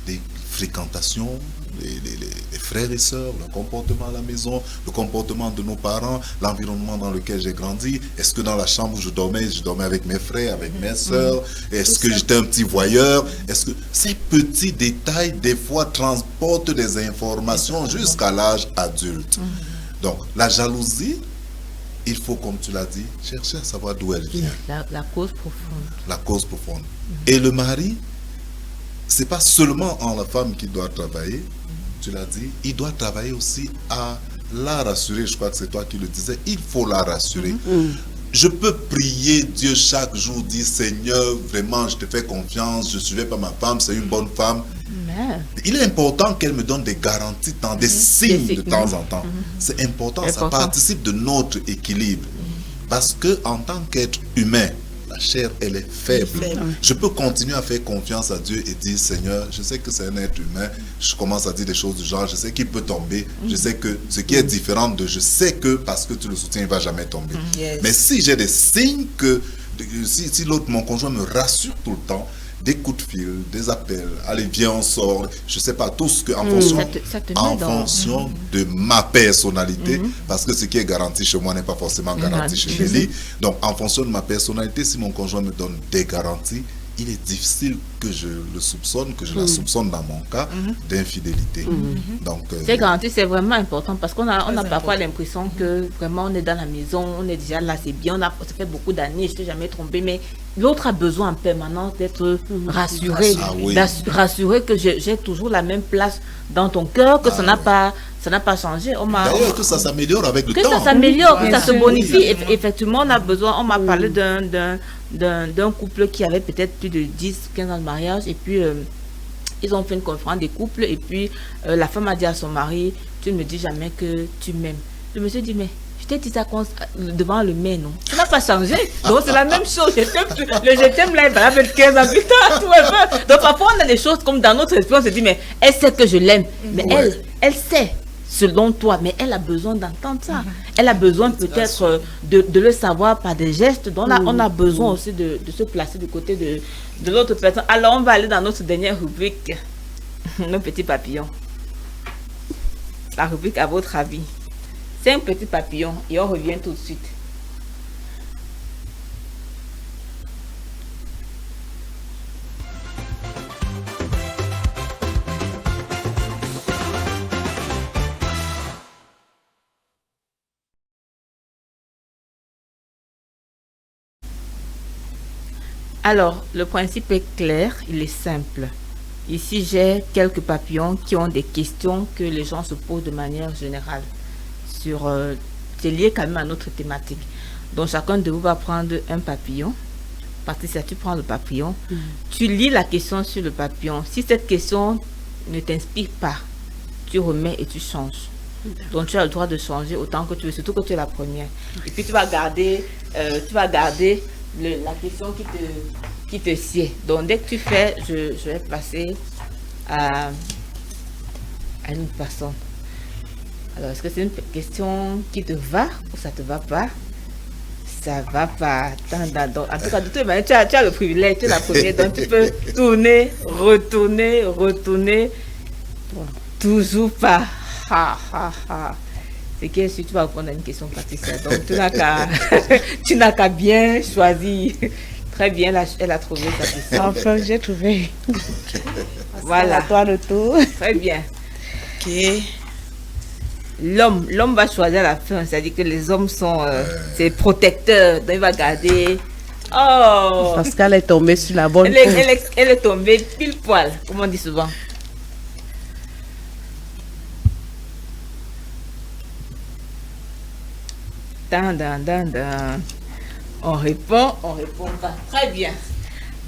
les fréquentations, les frères et sœurs, le comportement à la maison, le comportement de nos parents, l'environnement dans lequel j'ai grandi. Est-ce que dans la chambre où je dormais avec mes frères, avec mes sœurs? Est-ce que j'étais un petit voyeur? Est-ce que ces petits détails, des fois, transportent des informations jusqu'à l'âge adulte? Donc, la jalousie, il faut, comme tu l'as dit, chercher à savoir d'où elle vient, La cause profonde. la cause profonde. Et le mari, c'est pas seulement en la femme qui doit travailler, tu l'as dit, il doit travailler aussi à la rassurer. Je crois que c'est toi qui le disais, il faut la rassurer. Je peux prier Dieu chaque jour, dire Seigneur, vraiment, je te fais confiance, je ne suivais pas ma femme, c'est une bonne femme. Amen. Il est important qu'elle me donne des garanties, des signes de temps en temps. C'est important, ça participe de notre équilibre. Parce que en tant qu'être humain, la chair, elle est faible. Je peux continuer à faire confiance à Dieu et dire, Seigneur, je sais que c'est un être humain, je commence à dire des choses du genre, je sais qu'il peut tomber, je sais que ce qui est différent de je sais que parce que tu le soutiens, il ne va jamais tomber. Mais si j'ai des signes que, si l'autre, mon conjoint me rassure tout le temps, des coups de fil, des appels, allez viens on sort, je sais pas, tout ce que en fonction de ma personnalité, parce que ce qui est garanti chez moi n'est pas forcément garanti chez Nelly. Donc en fonction de ma personnalité, si mon conjoint me donne des garanties, il est difficile que je le soupçonne, que je la soupçonne dans mon cas d'infidélité. Donc ces garanties, c'est vraiment important parce qu'on a parfois l'impression que vraiment on est dans la maison, on est déjà là, c'est bien, ça fait beaucoup d'années, je ne t'ai jamais trompé, mais l'autre a besoin en permanence d'être rassuré, rassuré que j'ai toujours la même place dans ton cœur, que ça n'a pas changé. D'ailleurs, que ça s'améliore avec le temps. Que ça s'améliore, que ça se bonifie. Effectivement, on m'a parlé d'un couple qui avait peut-être plus de 10-15 ans de mariage et puis ils ont fait une conférence des couples et puis la femme a dit à son mari, tu ne me dis jamais que tu m'aimes. Le monsieur dit, mais je t'ai dit ça devant le mais non. Ça n'a pas changé. Donc c'est la même chose. Le je t'aime là, il va avec 15 ans plus tard. Donc parfois on a des choses comme dans notre esprit, on se dit, mais elle sait que je l'aime. Mais elle sait. Selon toi, mais elle a besoin d'entendre ça. Elle a besoin peut-être de le savoir par des gestes. Donc là, on a besoin aussi de se placer du côté de l'autre personne. Alors, on va aller dans notre dernière rubrique, nos petits papillons. La rubrique à votre avis. 5 petits papillons et on revient tout de suite. Alors, le principe est clair, il est simple. Ici, j'ai quelques papillons qui ont des questions que les gens se posent de manière générale. C'est lié quand même à notre thématique. Donc, chacun de vous va prendre un papillon. Patricia, tu prends le papillon. Tu lis la question sur le papillon. Si cette question ne t'inspire pas, tu remets et tu changes. Donc, tu as le droit de changer autant que tu veux, surtout que tu es la première. Et puis, tu vas garder la question qui te sied. Donc, dès que tu fais, je vais passer à une personne. Alors, est-ce que c'est une question qui te va ou ça te va pas? Ça va pas. En tout cas, de toute manière, tu as le privilège, tu es la première, donc tu peux tourner, retourner. Bon, toujours pas. C'est que si tu vas répondre à une question, Patricia, donc tu n'as qu'à bien choisir. Très bien, elle a trouvé sa question. Enfin, j'ai trouvé. Voilà. À toi le tour. Très bien. Ok. L'homme va choisir à la fin, c'est-à-dire que les hommes sont ses protecteurs, donc il va garder. Oh! Parce qu'elle est tombée sur la bonne Elle est tombée pile poil, comme on dit souvent. On répond pas. Très bien.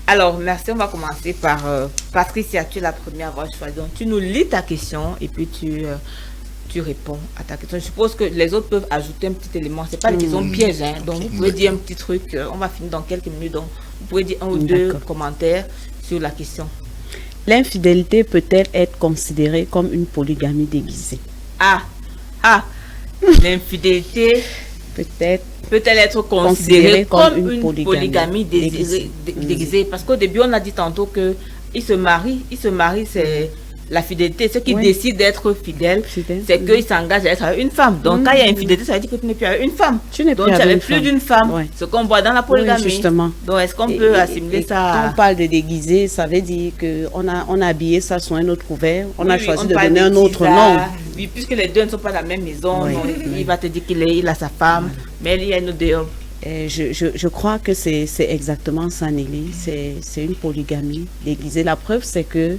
Alors, merci. On va commencer par Patricia. Tu es la première à avoir choisi. Donc, tu nous lis ta question et puis tu réponds à ta question. Je suppose que les autres peuvent ajouter un petit élément. Ce n'est pas des questions pièges. Hein. Donc, vous pouvez dire un petit truc. On va finir dans quelques minutes. Donc, vous pouvez dire un ou deux commentaires sur la question. L'infidélité peut-elle être considérée comme une polygamie déguisée? L'infidélité peut-elle être considérée comme une polygamie déguisée. Parce qu'au début, on a dit tantôt que il se marie, c'est la fidélité. Ceux qui décident d'être fidèles, c'est qu'ils s'engagent à être avec une femme. Donc, quand il y a infidélité, ça veut dire que tu n'es plus avec une femme. Donc, tu n'avais plus d'une femme. Ce qu'on voit dans la polygamie. Justement. Donc, est-ce qu'on peut assimiler ça? Quand on parle de déguisé, ça veut dire qu'on a habillé ça sous un autre couvert. On a choisi de donner un autre nom. Oui, puisque les deux ne sont pas dans la même maison. Donc, il va te dire qu'il a sa femme, mais il y a une autre dehors. Je crois que c'est exactement ça, Nelly. C'est une polygamie déguisée. La preuve, c'est que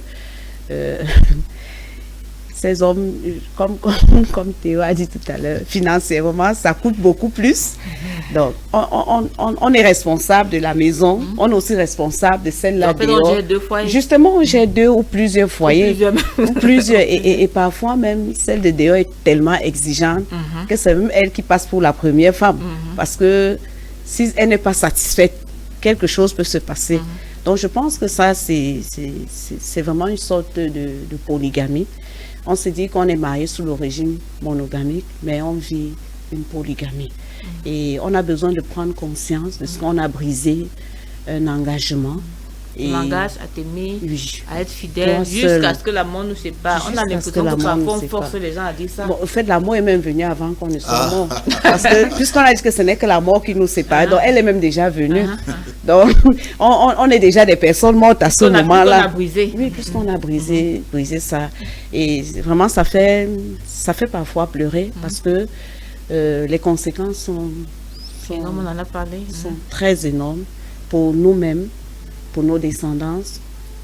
ces hommes, comme Théo a dit tout à l'heure, financièrement, ça coûte beaucoup plus. Donc, on est responsable de la maison, on est aussi responsable de celle-là Donc, on dehors. gère 2 foyers. Justement, on gère 2 ou plusieurs foyers. Plusieurs. Ou plusieurs. Et parfois même, celle de dehors est tellement exigeante que c'est même elle qui passe pour la première femme. Parce que si elle n'est pas satisfaite, quelque chose peut se passer. Donc, je pense que ça, c'est vraiment une sorte de polygamie. On se dit qu'on est marié sous le régime monogamique, mais on vit une polygamie. Et on a besoin de prendre conscience de ce qu'on a brisé, un engagement. On m'engage à t'aimer, Oui. à être fidèle, Toi jusqu'à seul. ce que l'amour nous sépare. On a Jusqu'à ce que l'impression que l'amour parfois nous on sépare. force les gens à dire ça. Bon, au fait, l'amour est même venu avant qu'on ne soit mort. Parce que, puisqu'on a dit que ce n'est que la mort qui nous sépare, donc elle est même déjà venue. Donc, on est déjà des personnes mortes à ce Puisqu'on a moment-là. brisé. Oui, puisqu'on a brisé ça. Et vraiment, ça fait parfois pleurer parce que les conséquences sont Non, on en a parlé. sont très énormes pour nous-mêmes, pour nos descendants.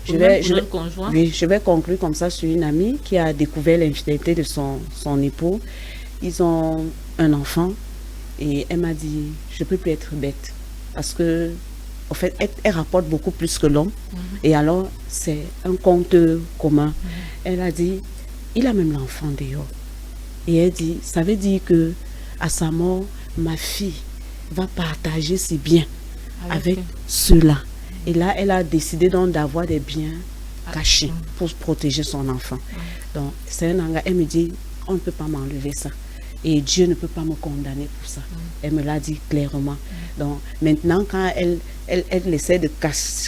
Pour notre conjoint. Oui, je vais conclure comme ça sur une amie qui a découvert l'infidélité de son époux. Ils ont un enfant et elle m'a dit, je ne peux plus être bête parce que, en fait, elle rapporte beaucoup plus que l'homme. Et alors, c'est un compte commun. Elle a dit, il a même l'enfant dehors. Et elle dit, ça veut dire que à sa mort, ma fille va partager ses biens avec ceux-là. Et là, elle a décidé donc d'avoir des biens cachés pour protéger son enfant. Donc, c'est un engagement. Elle me dit, on ne peut pas m'enlever ça. Et Dieu ne peut pas me condamner pour ça. Elle me l'a dit clairement. Donc, maintenant, quand elle essaie de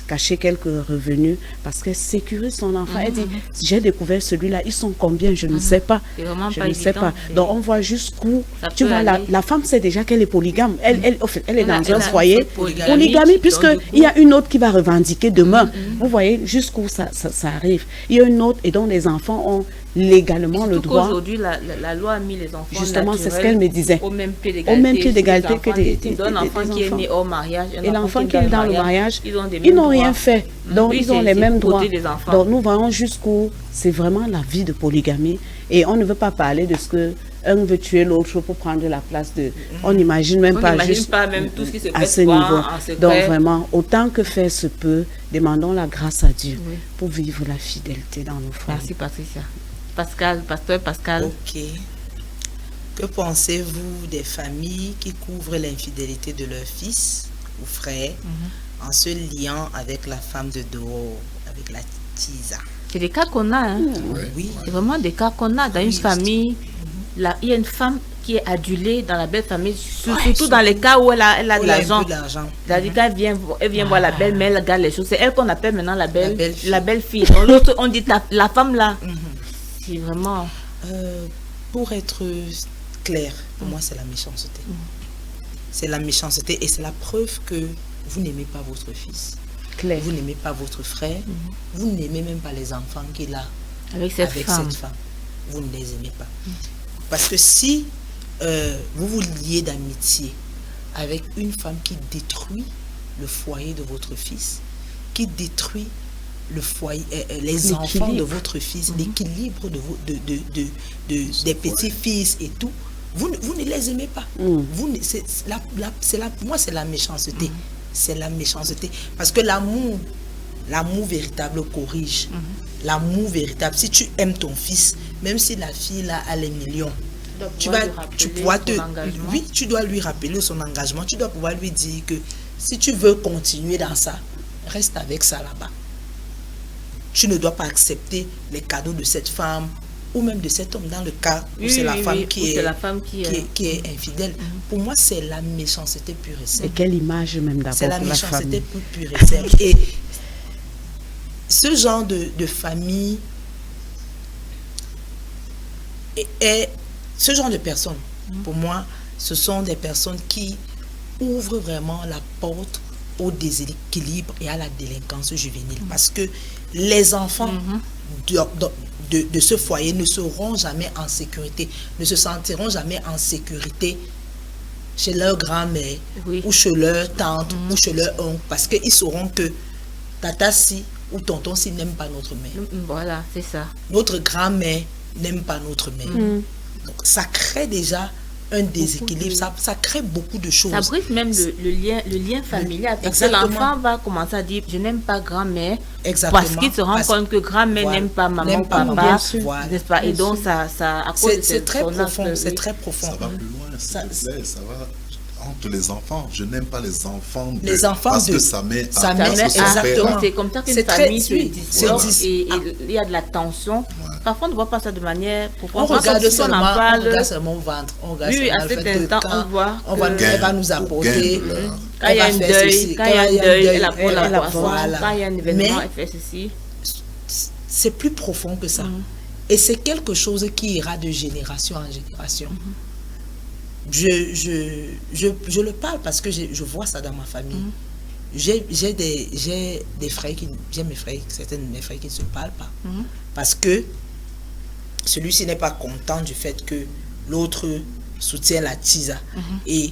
cacher quelques revenus, parce qu'elle sécurise son enfant, elle dit, j'ai découvert celui-là, ils sont combien, je ne sais pas. C'est vraiment Je pas ne sais évident, pas. c'est- Donc, on voit jusqu'où, Ça tu peut vois, aller. la femme sait déjà qu'elle est polygame. Elle est dans Elle un a foyer une polygamie, polygamie, donc, puisqu'il du coup- y a une autre qui va revendiquer demain. Vous voyez jusqu'où ça arrive. Il y a une autre, et donc les enfants ont légalement le Surtout droit. qu'aujourd'hui, la loi a mis les enfants Justement, c'est ce naturels qu'elle me disait. au même pied Au même pied d'égalité Les que enfants des natifs. Donc, un enfant qui est enfants. né hors mariage, un Et l'enfant qui est est dans le mariage, ils ont des ils mêmes n'ont rien droits. fait. Donc, Oui, ils ont c'est- les c'est mêmes côté droits. des enfants. Donc, nous voyons jusqu'où c'est vraiment la vie de polygamie. Et on ne veut pas parler de ce que un veut tuer l'autre pour prendre la place de... On n'imagine même On pas n'imagine juste pas même tout ce qui se à fait ce souvent niveau. en secret. Donc, vraiment, autant que faire se peut, demandons la grâce à Dieu Oui. pour vivre la fidélité dans nos foyers. Merci Patricia. Pascal, pasteur Pascal. Ok. Que pensez-vous des familles qui couvrent l'infidélité de leur fils ou frère en se liant avec la femme de dehors, avec la tisa? C'est des cas qu'on a. Hein. Oui. C'est vraiment des cas qu'on a dans une famille. Là, il y a une femme qui est adulée dans la belle famille, surtout dans les cas où elle a de Il y a un l'argent. peu d'argent. C'est-à-dire qu'elle vient voir la belle, mais elle regarde les choses. C'est elle qu'on appelle maintenant la belle-fille. belle fille. Donc l'autre, on dit la femme là. C'est vraiment. Pour être clair, pour moi, c'est la méchanceté. C'est la méchanceté et c'est la preuve que vous n'aimez pas votre fils. Claire. Vous n'aimez pas votre frère. Vous n'aimez même pas les enfants qu'il a Avec cette avec femme. cette femme. Vous ne les aimez pas. Parce que si vous vous liez d'amitié avec une femme qui détruit le foyer de votre fils, qui détruit le foyer, les enfants de votre fils, l'équilibre des petits-fils et tout, vous ne les aimez pas. Pour moi, c'est la méchanceté. C'est la méchanceté. Parce que l'amour véritable corrige. L'amour véritable, si tu aimes ton fils, même si la fille là a les millions, tu pourras oui, tu dois lui rappeler son engagement. Tu dois pouvoir lui dire que si tu veux continuer dans ça, reste avec ça là-bas. Tu ne dois pas accepter les cadeaux de cette femme ou même de cet homme dans le cas où c'est la femme qui est infidèle. Pour moi, c'est la méchanceté pure et Et simple. quelle image même d'abord C'est la pour la méchanceté famille. pure et simple. Et ce genre de famille ce genre de personnes, pour moi, ce sont des personnes qui ouvrent vraiment la porte au déséquilibre et à la délinquance juvénile. Parce que les enfants de ce foyer ne seront jamais en sécurité, ne se sentiront jamais en sécurité chez leur grand-mère ou chez leur tante ou chez leur oncle, parce qu'ils sauront que tata si ou tonton si n'aime pas notre mère. Voilà, c'est ça. Notre grand-mère n'aime pas notre mère. Donc, ça crée déjà un déséquilibre, ça crée beaucoup de choses. Ça brise même le lien familial. Parce que Exactement. l'enfant va commencer à dire, je n'aime pas grand-mère. Exactement. Parce qu'il se rend compte que grand-mère Voilà. n'aime pas maman N'aime ou pas papa. maman, voilà. N'est-ce pas? Et donc, ça à cause de C'est très son profond, acte, c'est oui. très profond. Ça va plus loin, s'il vous plaît, ça va entre les enfants. Je n'aime pas les enfants de, Les enfants parce de- que ça met ça à met- parce que son exactement. père- C'est comme ça qu'une C'est très- famille se oui, dissole c'est et il y a de la tension. Parfois, on ne voit pas ça de manière On profonde. regarde Comme si seulement, on en parle. on regarde seulement au ventre. On regarde Oui, seulement à le cet fait que instant, quand on voit que- elle va nous apporter. gain de l'heure. Quand il y a un Elle va faire deuil, ceci. quand il y a un deuil, elle apporte elle la apporte, boisson. voilà. Quand il y a un événement, Mais elle fait ceci. c'est plus profond que ça. Et c'est quelque chose qui ira de génération en génération. Je le parle parce que je vois ça dans ma famille. J'ai des frères j'ai mes frères, certains de mes frères qui ne se parlent pas. Parce que celui-ci n'est pas content du fait que l'autre soutient la tisa. Et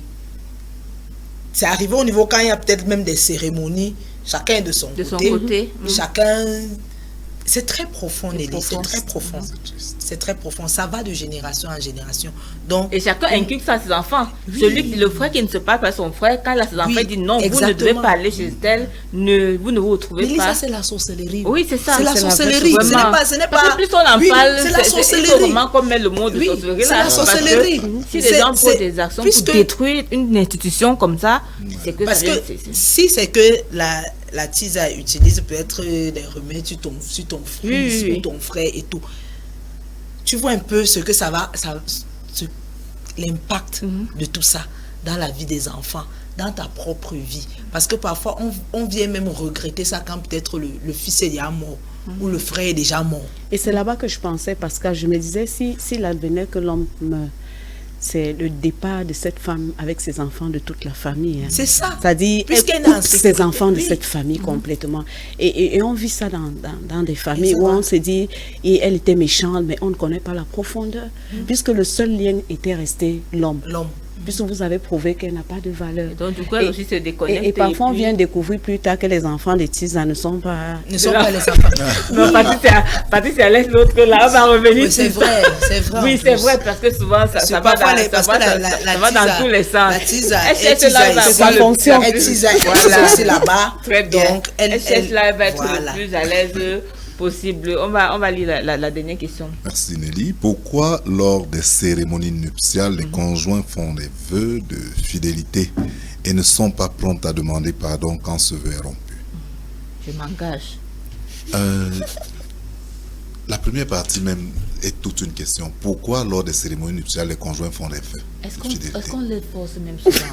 c'est arrivé au niveau quand il y a peut-être même des cérémonies, chacun est de son côté. Chacun. C'est très profond, Nelly. C'est très profond. C'est très profond. Ça va de génération en génération. Donc, Et chacun inculque ça à ses enfants. Le frère qui ne se parle pas à son frère, quand il a ses enfants, il dit non, vous ne devez exactement. pas aller chez elle, vous ne vous retrouvez Nelly, pas. ça c'est la sorcellerie. Oui, c'est ça. C'est la vraie sorcellerie. Ce n'est vraiment. pas, ce n'est Parce pas. que plus on en Oui, parle, c'est la il faut sorcellerie. vraiment qu'on met le mot de Oui, sorcellerie c'est là. la Parce que sorcellerie. si C'est- les gens posent c'est- des actions puisque- pour détruire une institution comme ça, c'est que Parce ça que vient. si c'est que la tisa utilise peut-être des remèdes sur ton fils Oui. ou ton frère et tout, tu vois un peu ce que ça va, l'impact de tout ça dans la vie des enfants, dans ta propre vie. Parce que parfois, on vient même regretter ça quand peut-être le fils est déjà mort ou le frère est déjà mort. Et c'est là-bas que je pensais, parce que je me disais, s'il advenait que l'homme meurt, c'est le départ de cette femme avec ses enfants, de toute la famille. C'est ça. C'est-à-dire, Puisqu'elle elle est en coupe ses sécurité. enfants de Oui. cette famille complètement. Et on vit ça dans des familles Et ça où va. on se dit, et elle était méchante, mais on ne connaît pas la profondeur. Puisque le seul lien était resté l'homme. L'homme. Puisque vous avez prouvé qu'elle n'a pas de valeur. Donc, du coup, elle aussi se déconnecte. Et parfois, on puis- vient découvrir plus tard que les enfants de Tisa ne sont pas... Ne sont pas les enfants. Non, Patricia laisse l'autre là, on va revenir. Oui, c'est sur vrai, ça. c'est vrai. Oui, en c'est plus. vrai, parce que souvent, ça C'est va parfois dans, les- parce ça va que dans, la ça va dans tisa- tous les sens. la tisa- Elle cherche elle là, elle va tisa être ça le- fonctionne. Elle tisa, Voilà. elle aussi là-bas. Très bien. Donc, Elle cherche là, elle va être voilà. le plus à l'aise possible. On va lire la dernière question. Merci Nelly. Pourquoi lors des cérémonies nuptiales, les conjoints font des vœux de fidélité et ne sont pas prompts à demander pardon quand ce vœu est rompu? Je m'engage. La première partie même est toute une question. Pourquoi lors des cérémonies nuptiales, les conjoints font des vœux Est-ce de qu'on fidélité? les force même souvent?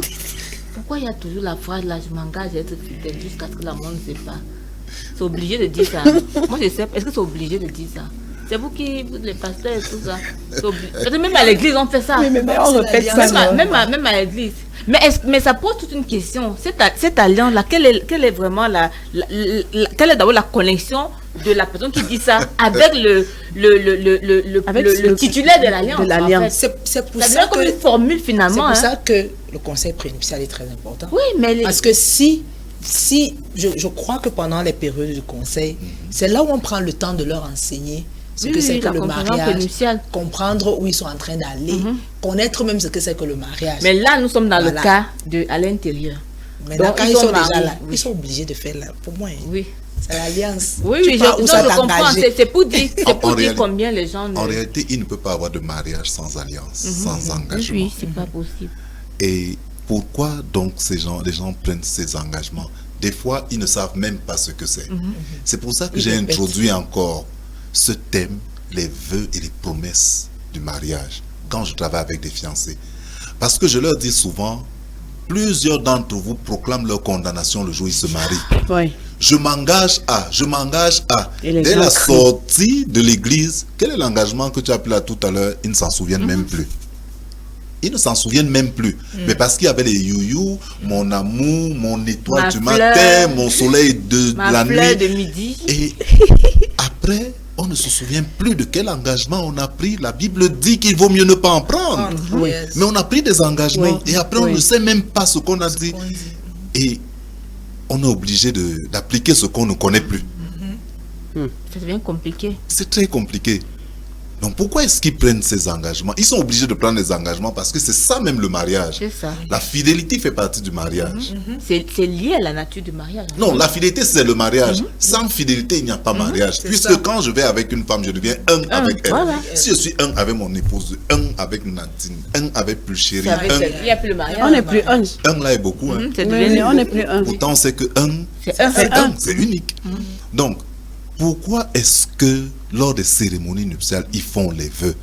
Pourquoi il y a toujours la phrase là, je m'engage à être fidèle jusqu'à ce que la monde ne sait pas? C'est obligé de dire ça. Moi je sais, est-ce que c'est obligé de dire ça? C'est vous qui, vous les pasteurs et tout ça. C'est parce que même à l'église on fait ça. Mais on répète ça. Même à l'église. Mais ça pose toute une question. Cette alliance-là, quelle est vraiment quelle est d'abord la connexion de la personne qui dit ça avec le titulaire de l'alliance? De l'alliance. C'est pour Ça ça devient comme que une formule c'est finalement. pour hein. ça que le conseil prénuptial est très important. Oui, mais Parce que si je crois que pendant les périodes de conseil, c'est là où on prend le temps de leur enseigner ce que c'est que la le compréhension mariage, prénuptiale. comprendre où ils sont en train d'aller, connaître même ce que c'est que le mariage. Mais là, nous sommes dans Voilà. le cas à l'intérieur. Maintenant, donc, quand ils ils sont sont déjà mariés, là, oui. ils sont obligés de faire là. Pour moi, Oui. c'est l'alliance. Oui, Tu oui, pars où je ça comprends. t'engager. C'est pour dire, En réalité- combien les gens. En réalité, il ne peut pas avoir de mariage sans alliance, sans engagement. Oui, c'est pas possible. Et pourquoi donc les gens prennent ces engagements? Des fois, ils ne savent même pas ce que c'est. C'est pour ça que Ils j'ai répètent. introduit encore ce thème, les vœux et les promesses du mariage, quand je travaille avec des fiancés. Parce que je leur dis souvent, plusieurs d'entre vous proclament leur condamnation le jour où ils se marient. Oui. Je m'engage à. Et les Dès gens la crient. sortie de l'église, quel est l'engagement que tu as pris là tout à l'heure? Ils ne s'en souviennent même plus. Ils ne s'en souviennent même plus. Mais parce qu'il y avait les youyou, mon amour, mon étoile Ma du fleur, matin, mon soleil de Ma la fleur nuit. de midi. Et après, on ne se souvient plus de quel engagement on a pris. La Bible dit qu'il vaut mieux ne pas en prendre. Oui. Mais on a pris des engagements Oui. et après on Oui. ne sait même pas ce qu'on a dit. On dit. Et on est obligé d'appliquer ce qu'on ne connaît plus. Ça devient compliqué. C'est très compliqué. Donc pourquoi est-ce qu'ils prennent ces engagements? Ils sont obligés de prendre des engagements parce que c'est ça même le mariage. C'est ça. La fidélité fait partie du mariage. C'est lié à la nature du mariage. Non, la fidélité c'est le mariage. Sans fidélité, il n'y a pas mariage. C'est Puisque ça. quand je vais avec une femme, je deviens un avec elle. voilà. Si je suis un avec mon épouse, un avec Nadine, un avec plus chérie, C'est avec un il n'y a plus le mariage. On n'est plus un. là est beaucoup. Hein. C'est Mais devenu on n'est plus un. Pourtant, c'est que un, C'est un. c'est un, c'est unique. Donc, pourquoi est-ce que lors des cérémonies nuptiales, ils font les vœux?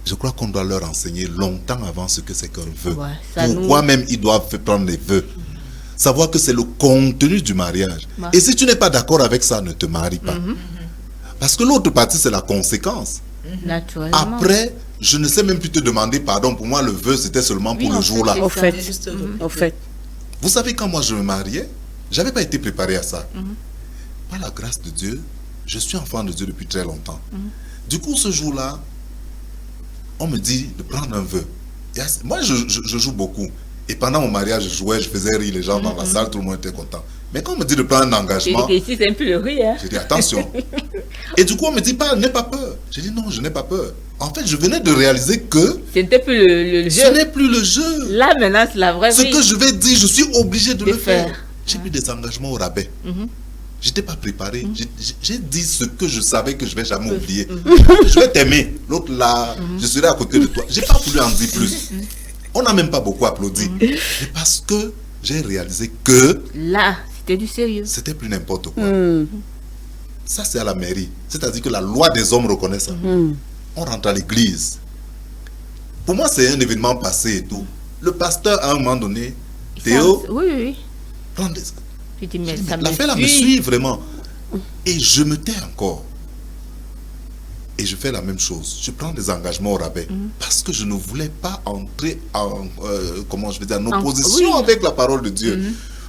Je crois qu'on doit leur enseigner longtemps avant ce que c'est qu'un vœu. Ouais, ça Pourquoi même ils doivent prendre les vœux? Savoir que c'est le contenu du mariage. Ouais. Et si tu n'es pas d'accord avec ça, ne te marie pas. Parce que l'autre partie, c'est la conséquence. Naturellement. Après, je ne sais même plus te demander pardon. Pour moi, le vœu, c'était seulement pour Oui, le en jour-là. fait, Au fait. Juste Au fait. Vous savez, quand moi je me mariais, j'avais pas été préparé à ça. Par la grâce de Dieu, je suis enfant de Dieu depuis très longtemps. Du coup, ce jour-là, on me dit de prendre un vœu. Et moi, je joue beaucoup. Et pendant mon mariage, je jouais, je faisais rire les gens dans la salle, tout le monde était content. Mais quand on me dit de prendre un engagement, Ici, c'est un peu le riz. Hein. j'ai dit attention. Et du coup, on me dit pas, n'aie pas peur. J'ai dit non, je n'ai pas peur. En fait, je venais de réaliser que Ce n'était plus le ce jeu. n'est plus le jeu. Là, maintenant, c'est la vraie Ce vie. que je vais dire, je suis obligé de De le faire. faire. J'ai pris des engagements au rabais. J'étais pas préparé. J'ai dit ce que je savais que je vais jamais oublier. Je vais t'aimer. L'autre là, je serai à côté de toi. J'ai pas voulu en dire plus. On n'a même pas beaucoup applaudi. Mais parce que j'ai réalisé que Là, c'était du sérieux. c'était plus n'importe quoi. Ça, c'est à la mairie. C'est-à-dire que la loi des hommes reconnaît ça. On rentre à l'église. Pour moi, c'est un événement passé et tout. Le pasteur, à un moment donné, Théo, Oui, oui, oui. prend des... Tu dis, mais J'ai dit, ça mais l'affaire là me suit. suit vraiment. Et je me tais encore. Et je fais la même chose. Je prends des engagements au rabais. Parce que je ne voulais pas entrer en, comment je vais dire, en opposition oui. avec la parole de Dieu.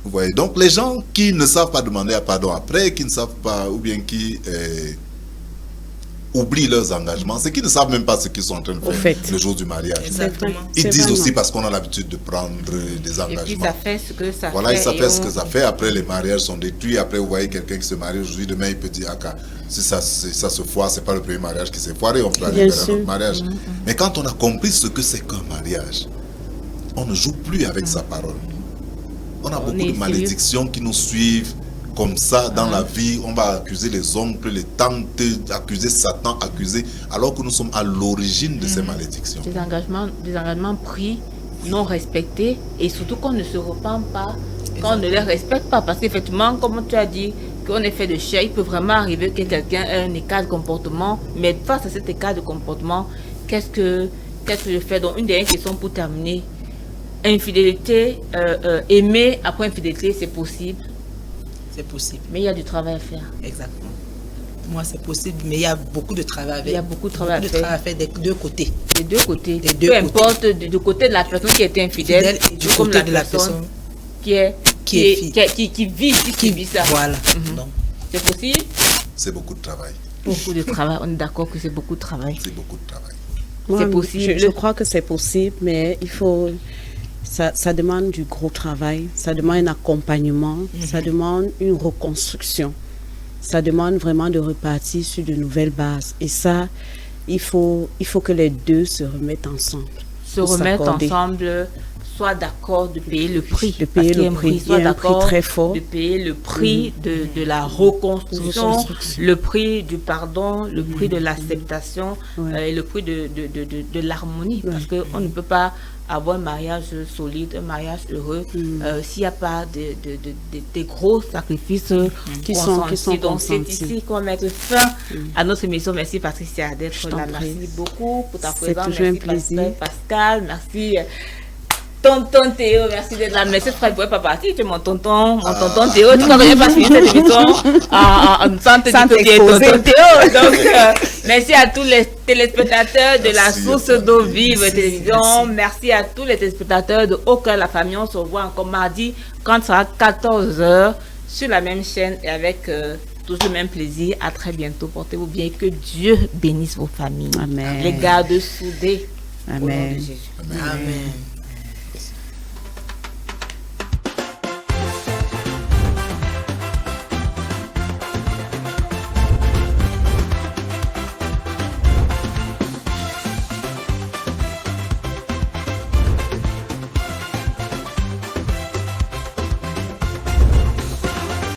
Vous voyez. Donc les gens qui ne savent pas demander pardon après, qui ne savent pas, ou bien qui oublient leurs engagements, c'est qu'ils ne savent même pas ce qu'ils sont en train de Au faire fait. le jour du mariage. Exactement. Ils C'est disent vraiment. aussi parce qu'on a l'habitude de prendre des Et puis, engagements. ça fait ce que ça Voilà, fait. et ça et fait ce on- que ça fait. Après, les mariages sont détruits. Après, vous voyez quelqu'un qui se marie aujourd'hui, demain, il peut dire, ah, si ça se foire, c'est pas le premier mariage qui s'est foiré, on peut aller Bien vers un sûr. autre mariage. Mais quand on a compris ce que c'est qu'un mariage, on ne joue plus avec sa parole. On a beaucoup est de sérieux. malédictions qui nous suivent comme ça dans la vie. On va accuser les oncles, les tantes, accuser Satan, accuser, alors que nous sommes à l'origine de ces malédictions. Des engagements pris, non respectés, et surtout qu'on ne se repent pas, qu'on ne les respecte pas. Parce qu'effectivement, comme tu as dit, qu'on est fait de chair, il peut vraiment arriver que quelqu'un ait un écart de comportement, mais face à cet écart de comportement, qu'est-ce que je fais? Donc, une dernière question pour terminer. Infidélité, aimer après infidélité, c'est possible, C'est possible. mais il y a du travail à faire. Exactement. Pour moi, c'est possible, mais il y a beaucoup de travail à faire. Il y a beaucoup de travail à Beaucoup de faire. travail à faire des deux côtés. Des deux côtés. Des deux Peu côtés. importe, du côté de la personne qui était infidèle, Fidèle et du comme côté de la personne qui est qui est qui vit ça. Voilà. Donc, C'est possible. C'est beaucoup de travail. Beaucoup de travail. On est d'accord que c'est beaucoup de travail. C'est beaucoup de travail. Moi, C'est possible. Je crois que c'est possible, mais il faut. Ça demande du gros travail, ça demande un accompagnement, ça demande une reconstruction. Ça demande vraiment de repartir sur de nouvelles bases. Et ça, il faut que les deux se remettent ensemble. Se Pour remettre s'accorder. ensemble, soit d'accord de payer le prix. De payer parce qu'il y a le un prix. soit Il y a un prix d'accord très fort. de payer le prix de la reconstruction, Reconstruction. le prix du pardon, le prix de l'acceptation Ouais. et le prix de l'harmonie. Parce qu'on ne peut pas avoir un mariage solide, un mariage heureux, s'il n'y a pas des gros sacrifices Qui sont consentis. Donc c'est consentis. ici qu'on va mettre fin à notre émission. Merci Patricia d'être Je t'en là. prie. Merci beaucoup pour ta C'est présence. toujours un Merci plaisir. Pascal, merci tonton Théo, merci d'être là. Mais cette fois, il ne pourrait pas partir. Tu es mon tonton Théo. Tu crois que je vais pas finir cette émission sans te dire que tu es t'exposer. tonton Théo. Donc, merci à tous les téléspectateurs de la Merci, Source Antoine. d'eau vive télévision. Merci à tous les téléspectateurs de Au cœur de la famille. On se revoit encore mardi quand il sera 14h sur la même chaîne et avec toujours le même plaisir. À très bientôt. Portez-vous bien et que Dieu bénisse vos familles. Amen. Les garde soudés. Au nom de Amen. Jésus. Amen.